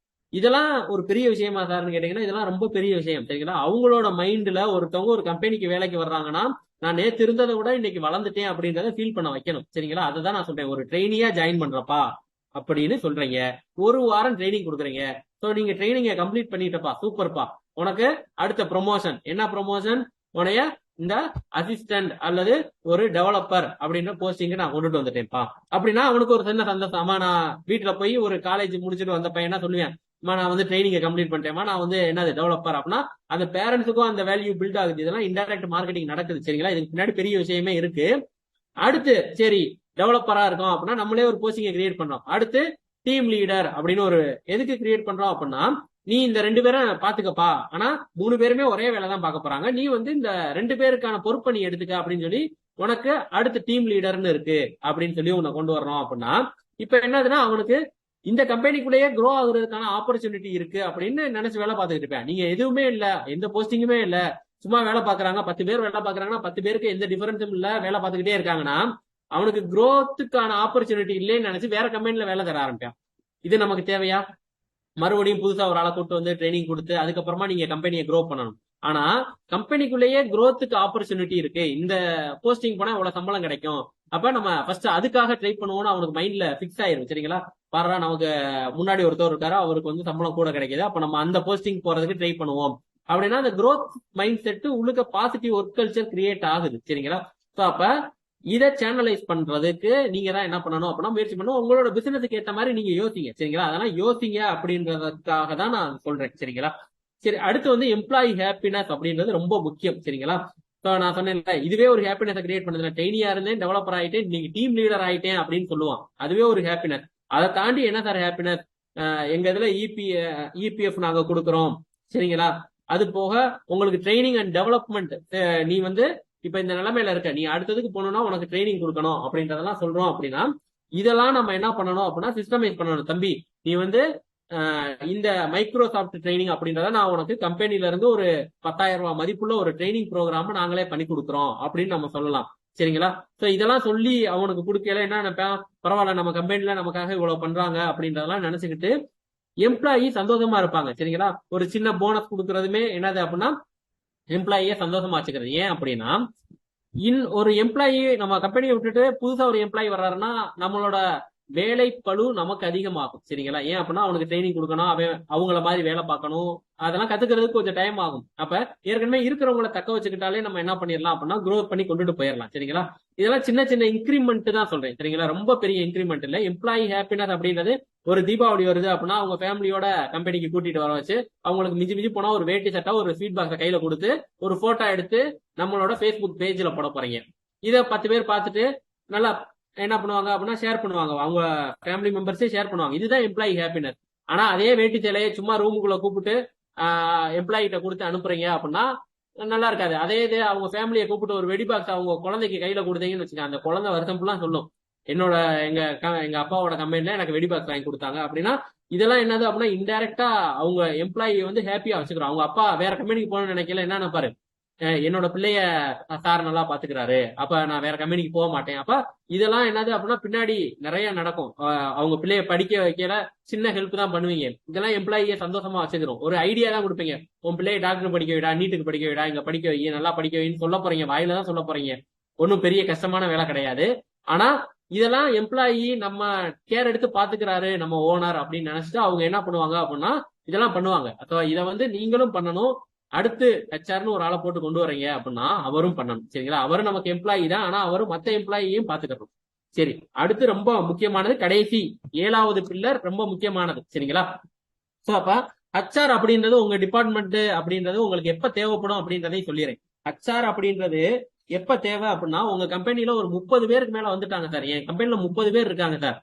இதெல்லாம் ஒரு பெரிய விஷயமா சார்னு கேட்டீங்கன்னா இதெல்லாம் ரொம்ப பெரிய விஷயம். சரிங்களா? அவங்களோட மைண்ட்ல ஒருத்தவங்க ஒரு கம்பெனிக்கு வேலைக்கு வர்றாங்கன்னா நான் நேத்து இருந்ததை விட இன்னைக்கு வளர்ந்துட்டேன் அப்படின்றத ஃபீல் பண்ண வைக்கணும். சரிங்களா? அதுதான் நான் சொல்றேன். ஒரு ட்ரெயினியா ஜாயின் பண்றப்பா அப்படின்னு சொல்றீங்க, ஒரு வாரம் ட்ரைனிங் கொடுக்குறீங்க. ஸோ நீங்க ட்ரைனிங்கை கம்ப்ளீட் பண்ணிட்டப்பா, சூப்பர்ப்பா, உனக்கு அடுத்த ப்ரொமோஷன் என்ன ப்ரொமோஷன்? உனைய இந்த அசிஸ்டன்ட் அல்லது ஒரு டெவலப்பர் அப்படின்ற போஸ்டிங் நான் கொண்டுட்டு வந்துட்டேன்ப்பா அப்படின்னா அவனுக்கு ஒரு சின்ன சந்தோஷம். ஆமா நான் வீட்டுல போய் ஒரு காலேஜ் முடிச்சுட்டு வந்த பையனா சொல்லுவேன், நான் வந்து ட்ரைனிங்கை கம்ப்ளீட் பண்ணிட்டேன், நான் வந்து என்னது டெவலப்பர் அப்படின்னா அந்த பேரண்ட்ஸுக்கும் அந்த வேல்யூ பில்ட் ஆகுது. இதெல்லாம் இன்டைரக்ட் மார்க்கெட்டிங் நடக்குது. சரிங்களா? இதுக்கு பின்னாடி பெரிய விஷயமே இருக்கு. அடுத்து சரி டெவலப்பரா இருக்கும் அப்படின்னா நம்மளே ஒரு போஸ்டிங்கை கிரியேட் பண்றோம். அடுத்து டீம் லீடர் அப்படின்னு ஒரு எதுக்கு கிரியேட் பண்றோம் அப்படின்னா நீ இந்த 2 பேரை பாத்துக்கப்பா, ஆனா 3 பேருமே ஒரே வேலை தான் பார்க்க போறாங்க, நீ வந்து இந்த 2 பேருக்கான பொறுப்பை நீ எடுத்துக்க அப்படின்னு சொல்லி உனக்கு அடுத்த டீம் லீடர்னு இருக்கு அப்படின்னு சொல்லி உன்னை கொண்டு வரணும் அப்படின்னா இப்ப என்னதுன்னா அவனுக்கு இந்த கம்பெனிக்குள்ளேயே க்ரோ ஆகுறதுக்கான ஆப்பர்ச்சுனிட்டி இருக்கு அப்படின்னு நினைச்சு வேலை பார்த்துக்கிட்டு இருப்பேன். நீங்க எதுவுமே இல்ல, எந்த போஸ்டிங்குமே இல்ல, சும்மா வேலை பாக்குறாங்க, 10 பேர் வேலை பாக்குறாங்கன்னா 10 பேருக்கு எந்த டிஃபரன்ஸும் இல்ல, வேலை பார்த்துக்கிட்டே இருக்காங்கன்னா அவனுக்கு growthக்கான ஆப்பர்ச்சுனிட்டி இல்லைன்னு நினைச்சு வேற கம்பெனில வேலை தர ஆரம்பிப்பான். இது நமக்கு தேவையா? மறுபடியும் புதுசா ஒரு ஆளை கூட்டு வந்து ட்ரைனிங் கொடுத்து அதுக்கப்புறமா நீங்க கம்பெனியை க்ரோ பண்ணணும். ஆனா கம்பெனிக்குள்ளேயே growthக்கு ஆப்பர்ச்சுனிட்டி இருக்கு, இந்த போஸ்டிங் போனா இவ்வளவு சம்பளம் கிடைக்கும், அப்ப நம்ம ஃபர்ஸ்ட் அதுக்காக ட்ரை பண்ணுவோம்னு அவனுக்கு மைண்ட்ல பிக்ஸ் ஆயிரும். சரிங்களா? பாரு நமக்கு முன்னாடி ஒருத்தர் இருக்காரு, அவருக்கு வந்து சம்பளம் கூட கிடைக்குது, அப்ப நம்ம அந்த போஸ்டிங் போறதுக்கு ட்ரை பண்ணுவோம் அப்படின்னா அந்த growth மைண்ட் செட் உள்ளுக்க பாசிட்டிவ் ஒர்க் கல்ச்சர் கிரியேட் ஆகுது. சரிங்களா? ஸோ அப்ப இதை சேனலைஸ் பண்றதுக்கு நீங்க தான் என்ன பண்ணணும் அப்படின்னா முயற்சி பண்ணணும். உங்களோட பிசினஸுக்கு ஏற்ற மாதிரி நீங்க யோசிங்க. சரிங்களா? அதெல்லாம் யோசிங்க அப்படின்றதுக்காக தான் நான் சொல்றேன். சரிங்களா? சரி, அடுத்து வந்து எம்ப்ளாயி ஹாப்பினஸ் அப்படின்றது ரொம்ப முக்கியம். சரிங்களா? ஸோ நான் சொன்னேன்ல, இதுவே ஒரு ஹாப்பினஸ் கிரியேட் பண்ணுது. ட்ரெயினியா இருந்தேன், டெவலப்பர் ஆயிட்டேன், இன்னைக்கு டீம் லீடர் ஆயிட்டேன் அப்படின்னு சொல்லுவான். அதுவே ஒரு ஹாப்பினஸ். அதை தாண்டி என்ன சார் ஹாப்பினஸ்? எங்க இதுல இபிஎஃப் நாங்க கொடுக்குறோம், சரிங்களா? அது போக உங்களுக்கு ட்ரைனிங் அண்ட் டெவலப்மெண்ட், நீ வந்து இப்ப இந்த நிலைமையில இருக்க, நீ அடுத்ததுக்கு போகணும்னா உனக்கு ட்ரைனிங் கொடுக்கணும் அப்படின்றதெல்லாம் சொல்றோம். அப்படின்னா இதெல்லாம் நம்ம என்ன பண்ணணும் அப்படின்னா சிஸ்டமைஸ் பண்ணணும். தம்பி, நீ வந்து இந்த மைக்ரோசாஃப்ட் ட்ரைனிங் அப்படின்றத நான் உனக்கு கம்பெனில இருந்து ஒரு 10,000 ரூபாய் மதிப்புள்ள ஒரு ட்ரைனிங் ப்ரோக்ராம் நாங்களே பண்ணி கொடுக்குறோம் அப்படின்னு நம்ம சொல்லலாம், சரிங்களா? சோ இதெல்லாம் சொல்லி அவனுக்கு கொடுக்கல என்ன நினைப்பேன், பரவாயில்ல நம்ம கம்பெனில நமக்காக இவ்வளவு பண்றாங்க அப்படின்றதெல்லாம் நினைச்சுக்கிட்டு எம்ப்ளாயி சந்தோஷமா இருப்பாங்க, சரிங்களா? ஒரு சின்ன போனஸ் கொடுக்கறதுமே என்னது அப்படின்னா எம்ப்ளாயியே சந்தோஷமா வச்சுக்கிறது. ஏன் அப்படின்னா ஒரு எம்ப்ளாயி நம்ம கம்பெனியை விட்டுட்டு புதுசா ஒரு எம்ப்ளாயி வர்றாருன்னா நம்மளோட வேலை பளு நமக்கு அதிகமாகும், சரிங்களா? ஏன் அப்படின்னா அவனுக்கு ட்ரைனிங் கொடுக்கணும், அவங்கள மாதிரி வேலை பார்க்கணும், அதெல்லாம் கத்துக்கிறதுக்கு கொஞ்சம் டைம் ஆகும். அப்ப ஏற்கனவே இருக்கிறவங்களை தக்க வச்சுக்கிட்டாலே நம்ம என்ன பண்ணிடலாம் அப்படின்னா க்ரோத் பண்ணி கொண்டுட்டு போயிடலாம், சரிங்களா? இதெல்லாம் சின்ன சின்ன இன்க்ரிமெண்ட் தான் சொல்றேன், சரிங்களா? ரொம்ப பெரிய இன்க்ரிமெண்ட் இல்ல. எம்ப்ளாயி ஹாப்பினஸ் அப்படின்றது ஒரு தீபாவளி வருது அப்படின்னா அவங்க ஃபேமிலியோட கம்பெனிக்கு கூட்டிட்டு வர வச்சு அவங்களுக்கு மிஞ்சி மிஞ்சி போனா ஒரு வேட்டி சட்டை ஒரு ஃபீட் பாக்ஸை கையில கொடுத்து ஒரு போட்டோ எடுத்து நம்மளோட ஃபேஸ்புக் பேஜ்ல போட போறீங்க. இதை 10 பேர் பார்த்துட்டு நல்லா என்ன பண்ணுவாங்க அப்படின்னா ஷேர் பண்ணுவாங்க, அவங்க ஃபேமிலி மெம்பர்ஸே ஷேர் பண்ணுவாங்க. இதுதான் எம்ப்ளாயி ஹாப்பினஸ். ஆனா அதே வேட்டி சேலையை சும்மா ரூமுக்குள்ள கூப்பிட்டு எம்ப்ளாயிட்ட கொடுத்து அனுப்புறீங்க அப்படின்னா நல்லா இருக்காது. அதே இது அவங்க ஃபேமிலியை கூப்பிட்டு ஒரு வெடி பாக்ஸ் அவங்க குழந்தைக்கு கையில கொடுத்தீங்கன்னு வச்சுக்கோங்க, அந்த குழந்தை வருஷம் ஃபுல்லா சொல்லும், என்னோட எங்க அப்பாவோட கம்பெனில எனக்கு வெடி பாக்ஸ் வாங்கி கொடுத்தாங்க அப்படின்னா. இதெல்லாம் என்னது அப்படின்னா இன்டைரக்டா அவங்க எம்ப்ளாயி வந்து ஹாப்பியா வச்சுக்கிறோம். அவங்க அப்பா வேற கம்பெனிக்கு போகணும்னு நினைக்கல, என்ன நினைப்பாரு, என்னோட பிள்ளைய சார் நல்லா பாத்துக்கிறாரு, அப்ப நான் வேற கம்பெனிக்கு போக மாட்டேன். அப்ப இதெல்லாம் என்னது அப்படின்னா பின்னாடி நிறைய நடக்கும். அவங்க பிள்ளைய படிக்க வைக்கல சின்ன ஹெல்ப் தான் பண்ணுவீங்க. இதெல்லாம் எம்ப்ளாயியை சந்தோஷமா வச்சுக்கிறோம். ஒரு ஐடியா தான் கொடுப்பீங்க, உன் பிள்ளைய டாக்டர் படிக்க வைடா, நீட்டுக்கு படிக்க வைடா, இங்க படிக்க வை, நல்லா படிக்க வைன்னு சொல்ல போறீங்க, வாயில தான் சொல்ல போறீங்க. ஒன்னும் பெரிய கஷ்டமான வேலை கிடையாது. ஆனா இதெல்லாம் எம்ப்ளாயி நம்ம கேர் எடுத்து பாத்துக்கிறாரு நம்ம ஓனர் அப்படின்னு நினைச்சிட்டு அவங்க என்ன பண்ணுவாங்க அப்படின்னா இதெல்லாம் பண்ணுவாங்க. இதை வந்து நீங்களும் பண்ணணும். அடுத்து ஹெச்ஆர்னு ஒரு ஆளை போட்டு கொண்டு வரீங்க அப்படின்னா அவரும் பண்ணணும், சரிங்களா? அவரும் நமக்கு எம்ப்ளாயி தான், ஆனா அவரும் மத்த எம்ப்ளாயியையும் பாத்துக்கணும். சரி, அடுத்து ரொம்ப முக்கியமானது கடைசி 7வது பில்லர், ரொம்ப முக்கியமானது, சரிங்களா? சோ அப்ப ஹெச்ஆர் அப்படின்றது உங்க டிபார்ட்மெண்ட் அப்படின்றது உங்களுக்கு எப்ப தேவைப்படும் அப்படின்றதையும் சொல்லிடுறேன். ஹெச்ஆர் அப்படின்றது எப்ப தேவை அப்படின்னா உங்க கம்பெனில ஒரு 30 பேருக்கு மேல வந்துட்டாங்க சார், என் கம்பெனில 30 பேர் இருக்காங்க சார்,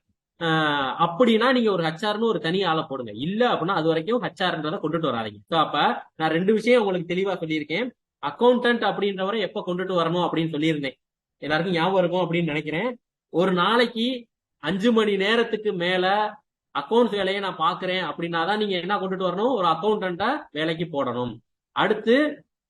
அப்படின்னா நீங்க ஒரு ஹெச்ஆர்னு ஒரு தனி ஆளை போடுங்க. இல்ல அப்படின்னா அது வரைக்கும் ஹெச்ஆர்ன்றதை கொண்டுட்டு வராதீங்க. ஸோ அப்ப நான் 2 விஷயம் உங்களுக்கு தெளிவா சொல்லியிருக்கேன். அக்கௌண்டன்ட் அப்படின்றவரை எப்ப கொண்டுட்டு வரணும் அப்படின்னு சொல்லியிருந்தேன், எல்லாருக்கும் ஞாபகம் இருக்கும் அப்படின்னு நினைக்கிறேன். ஒரு நாளைக்கு 5 மணி நேரத்துக்கு மேல அக்கௌண்ட்ஸ் வேலையை நான் பாக்குறேன் அப்படின்னா தான் நீங்க என்ன கொண்டுட்டு வரணும், ஒரு அக்கௌண்டன்ட்டை வேலைக்கு போடணும். அடுத்து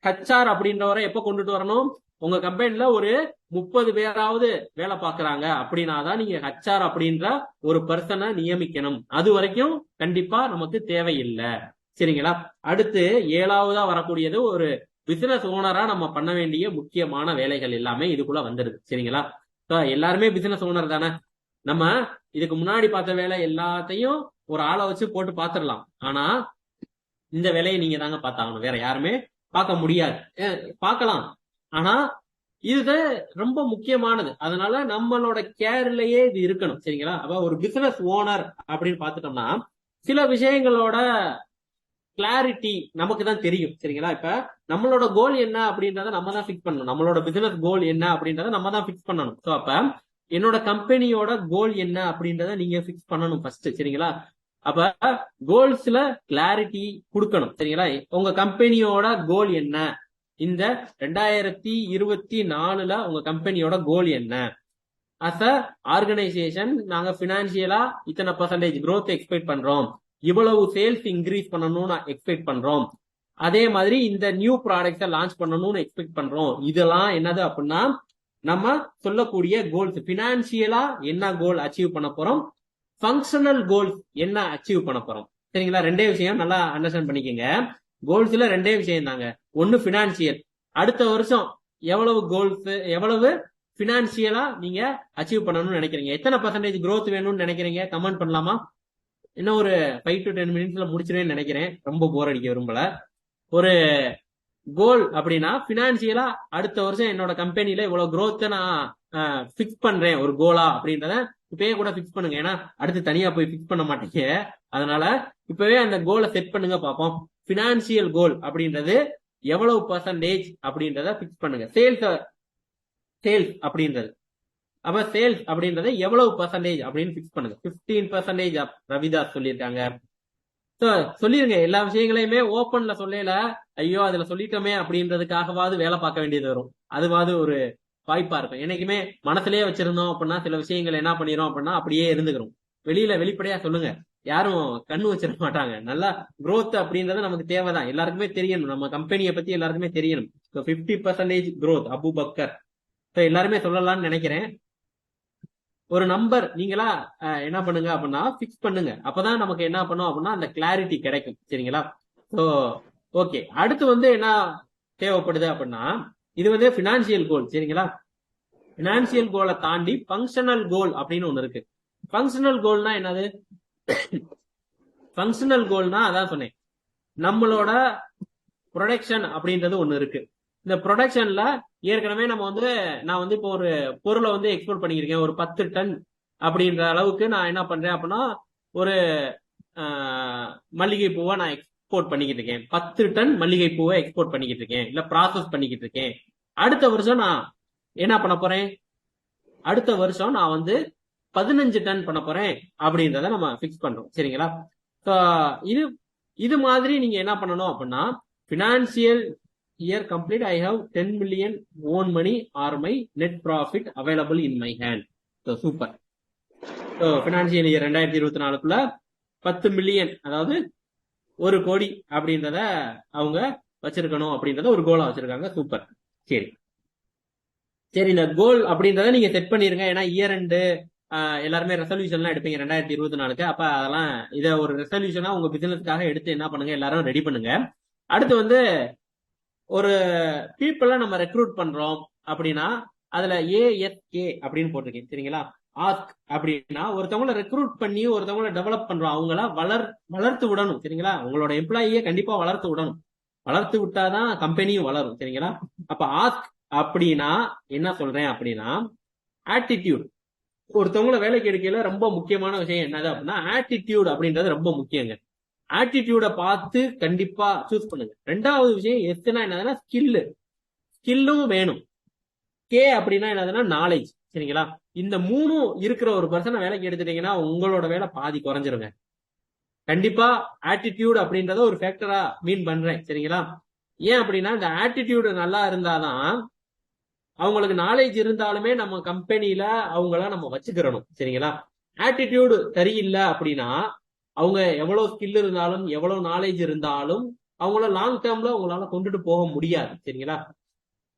ஹெச்ஆர் அப்படின்றவரை எப்ப கொண்டுட்டு வரணும், உங்க கம்பெனில ஒரு 30 பேராவது வேலை பாக்குறாங்க அப்படின்னாதான் நீங்க ஹெச்ஆர் அப்படின்ற ஒரு பர்சனை நியமிக்கணும். அது வரைக்கும் கண்டிப்பா நமக்கு தேவையில்லை, சரிங்களா? அடுத்து 7வதா வரக்கூடியது ஒரு பிசினஸ் ஓனரா நம்ம பண்ண வேண்டிய முக்கியமான வேலைகள் எல்லாமே இதுக்குள்ள வந்துருது, சரிங்களா? எல்லாருமே பிசினஸ் ஓனர் தானே. நம்ம இதுக்கு முன்னாடி பார்த்த வேலை எல்லாத்தையும் ஒரு ஆளை வச்சு போட்டு பாத்துடலாம். ஆனா இந்த வேலையை நீங்க தாங்க பார்த்தாகணும், வேற யாருமே பார்க்க முடியாது. பார்க்கலாம், ஆனா இது ரொம்ப முக்கியமானது. அதனால நம்மளோட கேர்லயே இது இருக்கணும், சரிங்களா? அப்ப ஒரு பிசினஸ் ஓனர் அப்படின்னு பாத்துட்டோம்னா சில விஷயங்களோட கிளாரிட்டி நமக்கு தான் தெரியும், சரிங்களா? இப்ப நம்மளோட கோல் என்ன அப்படின்றத நம்ம தான் பிக்ஸ் பண்ணணும். நம்மளோட பிசினஸ் கோல் என்ன அப்படின்றத நம்ம தான் பிக்ஸ் பண்ணணும். ஸோ அப்ப என்னோட கம்பெனியோட கோல் என்ன அப்படின்றத நீங்க பிக்ஸ் பண்ணணும் ஃபர்ஸ்ட், சரிங்களா? அப்ப கோல்ஸ்ல கிளாரிட்டி கொடுக்கணும், சரிங்களா? உங்க கம்பெனியோட கோல் என்ன, இந்த 2024ல உங்க கம்பெனியோட கோல் என்ன? அஸ் அ ஆர்கனைசேஷன் நாங்க பினான்சியலா இத்தனை % growth எக்ஸ்பெக்ட் பண்றோம், இவ்வளவு சேல்ஸ் இன்க்ரீஸ் பண்ணணும்னு எக்ஸ்பெக்ட் பண்றோம், அதே மாதிரி இந்த நியூ ப்ராடக்ட்ஸை லான்ச் பண்ணணும்னு எக்ஸ்பெக்ட் பண்றோம். இதெல்லாம் என்னது அப்படின்னா நம்ம சொல்லக்கூடிய கோல்ஸ். பினான்சியலா என்ன கோல் அச்சீவ் பண்ண போறோம், ஃபங்க்ஷனல் கோல்ஸ் என்ன அச்சீவ் பண்ண போறோம், சரிங்களா? 2 விஷயம் நல்லா அண்டர்ஸ்டாண்ட் பண்ணிக்கங்க. கோல்ஸ்ல 2 விஷயம் தாங்க. ஒன்னு பினான்சியல், அடுத்த வருஷம் எவ்வளவு கோல்ஸ், எவ்வளவு பினான்சியலா நீங்க அச்சீவ் பண்ணணும்னு நினைக்கிறீங்க, எத்தனை % growth வேணும்னு நினைக்கிறீங்க, கமெண்ட் பண்ணலாமா? இன்னும் ஒரு 5 to 10 மினிட்ஸ்ல முடிச்சிருவேன்னு நினைக்கிறேன், ரொம்ப போர் அடிக்க விரும்பல. ஒரு கோல் அப்படின்னா பினான்சியலா அடுத்த வருஷம் என்னோட கம்பெனில இவ்வளவு growth நான் பிக்ஸ் பண்றேன் ஒரு கோலா அப்படின்றத இப்பயே கூட பிக்ஸ் பண்ணுங்க. ஏன்னா அடுத்து தனியா போய் பிக்ஸ் பண்ண மாட்டீங்க, அதனால இப்பவே அந்த கோலை செட் பண்ணுங்க பார்ப்போம். பினான்சியல் கோல் அப்படின்றது எவ்வளவு பர்சன்டேஜ் அப்படின்றத பிக்ஸ் பண்ணுங்க. சேல்ஸ் அப்படின்றது, அப்ப சேல்ஸ் அப்படின்றத எவ்வளவு பர்சன்டேஜ் அப்படின்னு பிக்ஸ் பண்ணுங்க. 15% ரவிதாஸ் சொல்லியிருக்காங்க. சொல்லிருங்க. எல்லா விஷயங்களையுமே ஓப்பன்ல சொல்லல, ஐயோ அதுல சொல்லிட்டோமே அப்படின்றதுக்காகவாது வேலை பார்க்க வேண்டியது வரும். அதுவாது ஒரு வாய்ப்பா இருக்கும். என்னைக்குமே மனசுலயே வச்சிருந்தோம் அப்படின்னா சில விஷயங்கள் என்ன பண்ணிரும் அப்படின்னா அப்படியே இருந்துக்கிறோம். வெளிப்படையா சொல்லுங்க. யாரும் கண்ணு வச்சிட மாட்டாங்க. நல்லா growth அப்படின்றது நமக்கு தேவைதான். எல்லாருக்குமே தெரியணும். நம்ம கம்பெனியை பத்தி எல்லாருக்குமே தெரியணும். 50% growth அபு பக்கர் எல்லாருமே சொல்லலாம்னு நினைக்கிறேன். ஒரு நம்பர் நீங்களா என்ன பண்ணுங்க அப்படின்னா பிக்ஸ் பண்ணுங்க. அப்பதான் நமக்கு என்ன பண்ணும் அப்படின்னா அந்த கிளாரிட்டி கிடைக்கும். சரிங்களா? ஸோ ஓகே, அடுத்து என்ன தேவைப்படுது அப்படின்னா, இது பினான்சியல் கோல். சரிங்களா? பினான்சியல் கோலை தாண்டி ஃபங்க்ஷனல் கோல் அப்படின்னு ஒண்ணு இருக்கு. ஃபங்க்ஷனல் கோல்னா என்னது? ஃபங்க்ஷனல் கோல்னா அதான் சொன்னேன், நம்மளோட ப்ரொடக்ஷன் அப்படின்றது ஒண்ணு இருக்கு. இந்த ப்ரொடக்ஷன்ல ஏற்கனவே நான் இப்போ ஒரு பொருளை எக்ஸ்போர்ட் பண்ணிக்கிறேன். ஒரு 10 டன் அப்படின்ற அளவுக்கு நான் என்ன பண்றேன் அப்படின்னா ஒரு மல்லிகை பூவை நான் எக்ஸ்போர்ட் பண்ணிக்கிட்டு இருக்கேன். 10 டன் மல்லிகை பூவை எக்ஸ்போர்ட் பண்ணிக்கிட்டு இருக்கேன், இல்ல ப்ராசஸ் பண்ணிக்கிட்டு இருக்கேன். அடுத்த வருஷம் நான் என்ன பண்ண போறேன்? அடுத்த வருஷம் நான் 15 டன் பண்ண போறேன் அப்படின்றத நம்ம பிக்ஸ் பண்றோம். சரிங்களா? இது மாதிரி நீங்க என்ன பண்ணணும் அப்படின்னா, financial year complete I have 10 million own money or my net profit available in my hand. So super. So financial year 2024க்குள்ள 10 million, அதாவது 1 கோடி அப்படின்றத அவங்க வச்சிருக்கணும் அப்படின்றத ஒரு கோலா வச்சிருக்காங்க. சூப்பர். சரி, இந்த கோல் அப்படின்றத நீங்க செட் பண்ணிருங்க. ஏன்னா இயர் எண்டு எல்லாருமே ரெசல்யூஷன்லாம் எடுப்பீங்க 2024க்கு. அப்ப அதெல்லாம் இதை ஒரு ரெசல்யூஷனா உங்க பிசினஸ்க்காக எடுத்து என்ன பண்ணுங்க, எல்லாரும் ரெடி பண்ணுங்க. அடுத்து ஒரு பீப்புள நம்ம ரெக்ரூட் பண்றோம் அப்படின்னா அதுல ASK அப்படின்னு போட்டிருக்கேன். சரிங்களா? ஆஸ்க் அப்படின்னா ஒருத்தவங்களை ரெக்ரூட் பண்ணி ஒருத்தவங்களை டெவலப் பண்றோம், அவங்கள வளர்த்து விடணும். சரிங்களா? உங்களோட எம்ப்ளாயியை கண்டிப்பா வளர்த்து விடணும். வளர்த்து விட்டாதான் கம்பெனியும் வளரும். சரிங்களா? அப்ப ஆஸ்க் அப்படின்னா என்ன சொல்றேன் அப்படின்னா, ஆட்டிடியூட். ஒருத்தவங்களை வேலைக்கு எடுக்கல ரொம்ப முக்கியமான விஷயம் என்னது அப்படின்னா ஆட்டிடியூட் அப்படின்றது ரொம்ப முக்கியங்க. ஆட்டிடியூட பார்த்து கண்டிப்பா சூஸ் பண்ணுங்க. ரெண்டாவது விஷயம் எஸ்னா என்னதுன்னா ஸ்கில்லும் வேணும். கே அப்படின்னா என்னதுன்னா நாலேஜ். சரிங்களா? இந்த 3 இருக்கிற ஒரு பர்சனை வேலைக்கு எடுத்துட்டீங்கன்னா உங்களோட வேலை பாதி குறைஞ்சிருங்க. கண்டிப்பா ஆட்டிடியூட் அப்படின்றத ஒரு ஃபேக்டரா மீன் பண்றேன். சரிங்களா? ஏன் அப்படின்னா இந்த ஆட்டிடியூடு நல்லா இருந்தாதான் அவங்களுக்கு நாலேஜ் இருந்தாலுமே நம்ம கம்பெனியில அவங்கள நம்ம வச்சுக்கிறணும். சரிங்களா? ஆட்டிடியூடு சரியில்லை அப்படின்னா அவங்க எவ்வளவு ஸ்கில் இருந்தாலும் எவ்வளவு நாலேஜ் இருந்தாலும் அவங்கள லாங் டேர்ம்ல உங்களால கொண்டுட்டு போக முடியாது. சரிங்களா?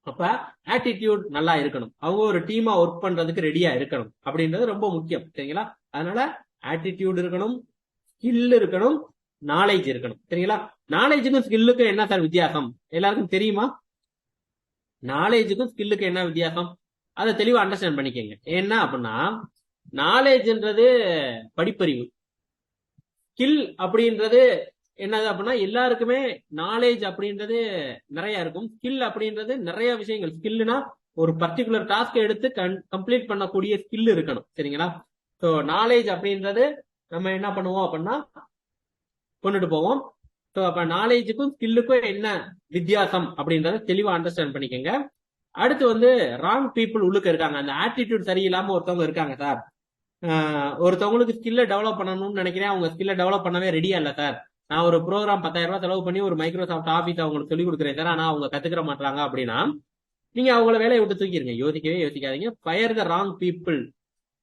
அப்ப ஆட்டிடியூட் நல்லா இருக்கணும். அவங்க ஒரு டீமா ஒர்க் பண்றதுக்கு ரெடியா இருக்கணும் அப்படின்றது ரொம்ப முக்கியம். சரிங்களா? அதனால ஆட்டிடியூட் இருக்கணும், ஸ்கில் இருக்கணும், நாலேஜ் இருக்கணும். சரிங்களா? நாலேஜுக்கும் ஸ்கில்லுக்கும் என்ன சார் வித்தியாசம் எல்லாருக்கும் தெரியுமா? நாலேஜுக்கும் ஸ்கில்லுக்கும் என்ன வித்தியாசம் அதை தெளிவா அண்டர்ஸ்டாண்ட் பண்ணிக்கங்க. என்ன அப்படின்னா நாலேஜ்ன்றது படிப்பறிவு, ஸ்கில் அப்படின்றது என்னது அப்படின்னா எல்லாருக்குமே நாலேஜ் அப்படின்றது நிறைய இருக்கும், ஸ்கில் அப்படின்றது நிறைய விஷயங்கள். ஸ்கில்னா ஒரு பர்டிகுலர் டாஸ்க் எடுத்து கம்ப்ளீட் பண்ணக்கூடிய ஸ்கில் இருக்கணும். சரிங்களா? ஸோ நாலேஜ் அப்படின்றது நம்ம என்ன பண்ணுவோம் அப்படின்னா கொண்டுட்டு போவோம். ஸோ அப்ப நாலேஜுக்கும் ஸ்கில்லுக்கும் என்ன வித்தியாசம் அப்படின்றத தெளிவா அண்டர்ஸ்டாண்ட் பண்ணிக்கோங்க. அடுத்து ராங் பீப்புள் உள்ளுக்கு இருக்காங்க. அந்த ஆட்டிடியூட் சரியில்லாம ஒருத்தவங்க இருக்காங்க சார். ஒருத்தவங்களுக்கு ஸ்கில்ல டெவலப் பண்ணணும்னு நினைக்கிறேன், அவங்க ஸ்கில்ல டெவலப் பண்ணவே ரெடியா இல்ல சார். நான் ஒரு ப்ரோக்ராம் 10,000 ரூபாய் செலவு பண்ணி ஒரு மைக்ரோசாஃப்ட் ஆஃபீஸ் அவங்களுக்கு சொல்லி கொடுக்குறேன் சார், ஆனா அவங்க கத்துக்கிற மாட்டாங்க அப்படின்னா நீங்க அவங்கள வேலையை விட்டு தூக்கிடுங்க. யோசிக்காதீங்க. Fire the wrong people.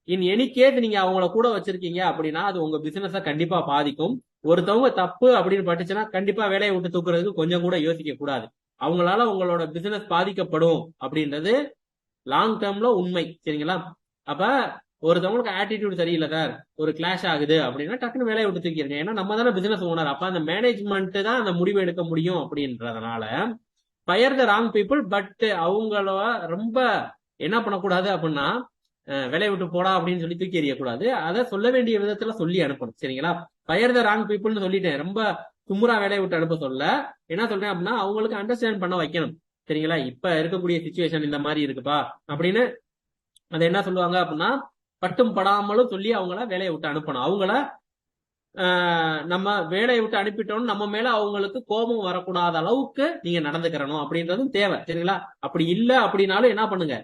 In any case நீங்க அவங்கள கூட வச்சிருக்கீங்க அப்படின்னா அது உங்க பிசினஸ கண்டிப்பா பாதிக்கும். ஒருத்தவங்க தப்பு அப்படின்னு பட்டுச்சுன்னா கண்டிப்பா வேலையை விட்டு தூக்குறதுக்கு கொஞ்சம் கூட யோசிக்க கூடாது. அவங்களால உங்களோட பிசினஸ் பாதிக்கப்படும் அப்படின்றது லாங் டேர்ம்ல உண்மை. சரிங்களா? அப்ப ஒருத்தவங்களுக்கு ஆட்டிடியூட் சரியில்லை சார், ஒரு கிளாஷ் ஆகுது அப்படின்னா டக்குன்னு வேலையை விட்டு தூக்கிடுங்க. ஏன்னா நம்ம தானே பிசினஸ் ஓனர். அப்ப அந்த மேனேஜ்மெண்ட் தான் அந்த முடிவு எடுக்க முடியும் அப்படின்றதுனால fire the wrong people. But அவங்கள ரொம்ப என்ன பண்ணக்கூடாது அப்படின்னா வேலையை விட்டு போடா அப்படின்னு சொல்லி தூக்கி எறியக்கூடாது. அதை சொல்ல வேண்டிய விதத்துல சொல்லி அனுப்பணும். சரிங்களா? ஃபயர் த ராங் பீப்புள்னு சொல்லிட்டேன், ரொம்ப சும்முறா வேலையை விட்டு அனுப்ப சொல்ல. என்ன சொல்றேன் அப்படின்னா அவங்களுக்கு அண்டர்ஸ்டாண்ட் பண்ண வைக்கணும். சரிங்களா? இப்ப இருக்கக்கூடிய சிச்சுவேஷன் இந்த மாதிரி இருக்குப்பா அப்படின்னு அதை என்ன சொல்லுவாங்க அப்படின்னா பட்டும் படாமலும் சொல்லி அவங்கள வேலையை விட்டு அனுப்பணும். அவங்கள நம்ம வேலையை விட்டு அனுப்பிட்டோம்னு நம்ம மேல அவங்களுக்கு கோபம் வரக்கூடாத அளவுக்கு நீங்க நடந்துக்கிறணும் அப்படின்றதும் தேவை. சரிங்களா? அப்படி இல்ல அப்படின்னாலும் என்ன பண்ணுங்க,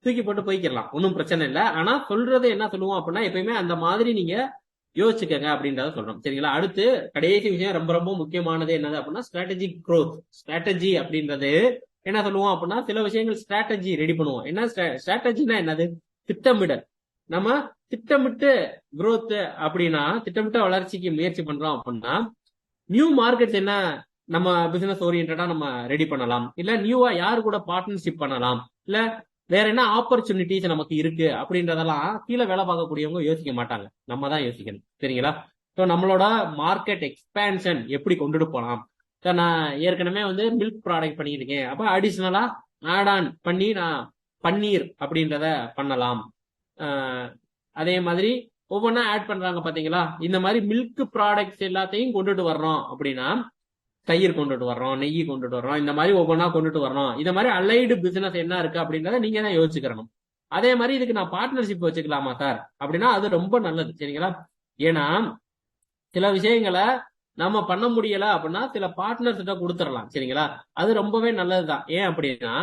தூக்கி போட்டு போய்க்கிடலாம், ஒன்றும் பிரச்சனை இல்லை. ஆனா சொல்றது என்ன சொல்லுவோம் அப்படின்னா, எப்பயுமே அந்த மாதிரி நீங்க யோசிச்சுக்கங்க அப்படின்றத சொல்றோம். சரிங்களா? அடுத்து கடைசி விஷயம் ரொம்ப ரொம்ப முக்கியமானது என்னது அப்படின்னா, ஸ்ட்ராட்டஜிக் growth. ஸ்ட்ராட்டஜி அப்படின்றது என்ன சொல்லுவோம் அப்படின்னா, சில விஷயங்கள் ஸ்ட்ராட்டஜி ரெடி பண்ணுவோம். என்ன ஸ்ட்ராட்டஜினா என்னது? திட்டமிடல். நம்ம திட்டமிட்டு growth அப்படின்னா, திட்டமிட்ட வளர்ச்சிக்கு முயற்சி பண்றோம் அப்படின்னா, நியூ மார்க்கெட்ஸ் என்ன நம்ம பிசினஸ் ஓரியன்டா நம்ம ரெடி பண்ணலாம், இல்ல நியூவா யாரு கூட பார்ட்னர்ஷிப் பண்ணலாம், இல்ல வேற என்ன ஆப்பர்ச்சுனிட்டிஸ் நமக்கு இருக்கு அப்படின்றதெல்லாம் கீழே வேலை பார்க்கக்கூடியவங்க யோசிக்க மாட்டாங்க, நம்ம தான் யோசிக்கணும். சரிங்களா? ஸோ நம்மளோட மார்க்கெட் எக்ஸ்பேன்ஷன் எப்படி கொண்டுட்டு போகலாம். ஸோ நான் ஏற்கனவே வந்து மில்க் ப்ராடக்ட் பண்ணியிருக்கேன், அப்ப அடிஷ்னலா ஆட் ஆன் பண்ணி நான் பன்னீர் அப்படின்றத பண்ணலாம். அதே மாதிரி ஒவ்வொன்றா ஆட் பண்றாங்க பாத்தீங்களா? இந்த மாதிரி மில்க் ப்ராடக்ட்ஸ் எல்லாத்தையும் கொண்டுட்டு வர்றோம் அப்படின்னா, தயிர் கொண்டுட்டு வர்றோம், நெய் கொண்டுட்டு வர்றோம், இந்த மாதிரி ஒவ்வொன்றா கொண்டுட்டு வரணும். இந்த மாதிரி அலைடு பிசினஸ் என்ன இருக்கு அப்படின்றத நீங்க தான் யோசிச்சுக்கணும். அதே மாதிரி இதுக்கு நான் பார்ட்னர்ஷிப் வச்சுக்கலாமா சார் அப்படின்னா, அது ரொம்ப நல்லது. சரிங்களா? ஏன்னா சில விஷயங்களை நம்ம பண்ண முடியல அப்படின்னா சில பார்ட்னர்ஸ் கிட்ட கொடுத்துடலாம். சரிங்களா? அது ரொம்பவே நல்லதுதான். ஏன் அப்படின்னா,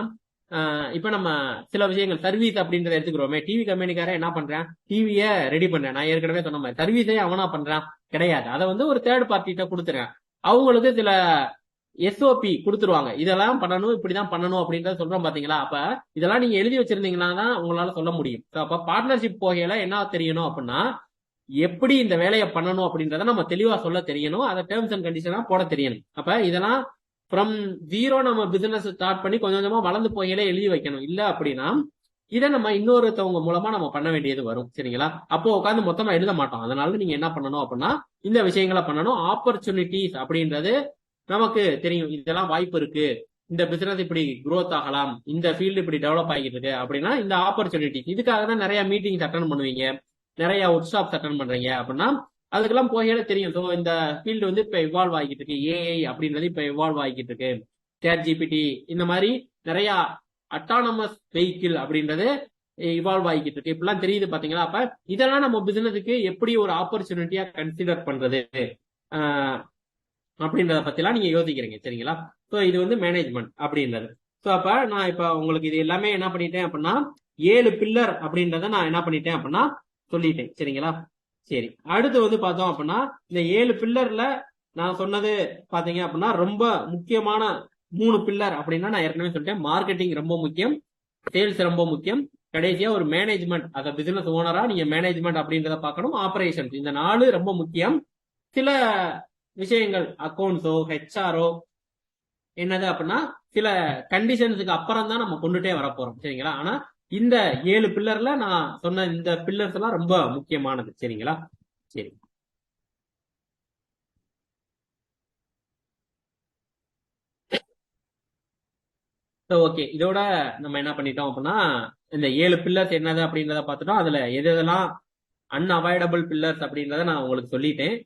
இப்ப நம்ம சில விஷயங்கள் சர்வீஸ் அப்படின்றத எடுத்துக்கிறோமே, டிவி கம்பெனிக்காரன் என்ன பண்றேன், டிவியை ரெடி பண்றேன், நான் ஏற்கனவே சொன்ன மாதிரி சர்வீஸே அவனா பண்றான் கிடையாது, அதை வந்து ஒரு தேர்ட் பார்ட்டிகிட்ட கொடுத்துறேன். அவங்களுக்கு சில எஸ்ஓபி கொடுத்துருவாங்க, இதெல்லாம் பண்ணணும், இப்படிதான் பண்ணணும் அப்படின்றத சொல்றோம் பாத்தீங்களா? அப்ப இதெல்லாம் நீங்க எழுதி வச்சிருந்தீங்கன்னா தான் உங்களால சொல்ல முடியும். அப்ப பார்ட்னர்ஷிப் போகையில என்ன தெரியணும் அப்படின்னா, எப்படி இந்த வேலையை பண்ணணும் அப்படின்றத நம்ம தெளிவா சொல்ல தெரியணும், அதை டேர்ம்ஸ் அண்ட் கண்டிஷனா போட தெரியணும். அப்ப இதெல்லாம் ஃப்ரம் ஜீரோ நம்ம பிசினஸ் ஸ்டார்ட் பண்ணி கொஞ்சம் கொஞ்சமா வளர்ந்து போகையில எழுதி வைக்கணும். இல்ல அப்படின்னா இதை நம்ம இன்னொருத்தவங்க மூலமா நம்ம பண்ண வேண்டியது வரும். சரிங்களா? அப்போ உட்காந்து மொத்தமா எழுத மாட்டோம். அதனால நீங்க என்ன பண்ணணும் அப்படின்னா, இந்த விஷயங்களை பண்ணணும். ஆப்பர்ச்சுனிட்டிஸ் அப்படின்றது நமக்கு தெரியும், இதெல்லாம் வாய்ப்பு இருக்கு, இந்த பிசினஸ் இப்படி growth ஆகலாம், இந்த ஃபீல்டு இப்படி டெவலப் ஆகிட்டு இருக்கு அப்படின்னா இந்த ஆப்பர்ச்சுனிட்டிஸ், இதுக்காக தான் நிறைய மீட்டிங்ஸ் அட்டன் பண்ணுவீங்க, நிறைய ஒர்க் ஷாப்ஸ் அட்டன் பண்றீங்க அப்படின்னா அதுக்கெல்லாம் போகையில தெரியும். ஸோ இந்த ஃபீல்டு வந்து இப்ப இவால்வ் ஆகிட்டு இருக்கு, ஏஐ அப்படின்றது இப்ப இவால்வ் ஆகிட்டு இருக்கு, சேட் ஜிபிடி, இந்த மாதிரி நிறைய அட்டானமஸ் வெஹிக்கிள் அப்படின்றது இவால்வ் ஆகிட்டு இருக்கு, இப்பெல்லாம் தெரியுது பாத்தீங்களா? அப்ப இதெல்லாம் நம்ம பிசினஸுக்கு எப்படி ஒரு ஆப்பர்ச்சுனிட்டியா கன்சிடர் பண்றது அப்படின்றத பத்திலாம் நீங்க யோசிக்கிறீங்க. சரிங்களா? ஸோ இது வந்து மேனேஜ்மெண்ட் அப்படின்றது. ஸோ அப்ப நான் இப்ப உங்களுக்கு இது எல்லாமே என்ன பண்ணிட்டேன் அப்படின்னா, 7 பில்லர் அப்படின்றத நான் என்ன பண்ணிட்டேன் அப்படின்னா சொல்லிட்டேன். சரிங்களா? சரி, அடுத்து வந்து பார்த்தோம் அப்படின்னா, இந்த 7 பில்லர்ல நான் சொன்னது பாத்தீங்க அப்படின்னா ரொம்ப முக்கியமான 3 பில்லர் அப்படின்னா நான் ஏற்கனவே சொல்லிட்டேன். மார்க்கெட்டிங் ரொம்ப முக்கியம், சேல்ஸ் ரொம்ப முக்கியம், கடைசியா ஒரு மேனேஜ்மெண்ட், அத பிசினஸ் ஓனரா நீங்க மேனேஜ்மெண்ட் அப்படின்றத பார்க்கணும், ஆபரேஷன்ஸ், இந்த 4 ரொம்ப முக்கியம். சில விஷயங்கள் அக்கௌண்ட்ஸோ ஹெச்ஆரோ என்னது அப்படின்னா சில கண்டிஷன்ஸுக்கு அப்புறம் தான் நம்ம கொண்டுட்டே வர போறோம். சரிங்களா? ஆனா இந்த 7 பில்லர்ல நான் சொன்ன இந்த பில்லர்ஸ் எல்லாம் ரொம்ப முக்கியமானது. சரிங்களா? சரி, ஓகே. இதோட நம்ம என்ன பண்ணிட்டோம் அப்படின்னா, இந்த 7 பில்லர்ஸ் என்னது அப்படின்றத பார்த்துட்டோம். அதுல எது எதெல்லாம் அன்அவாய்டபிள் பில்லர்ஸ் அப்படின்றத நான் உங்களுக்கு சொல்லிட்டேன்.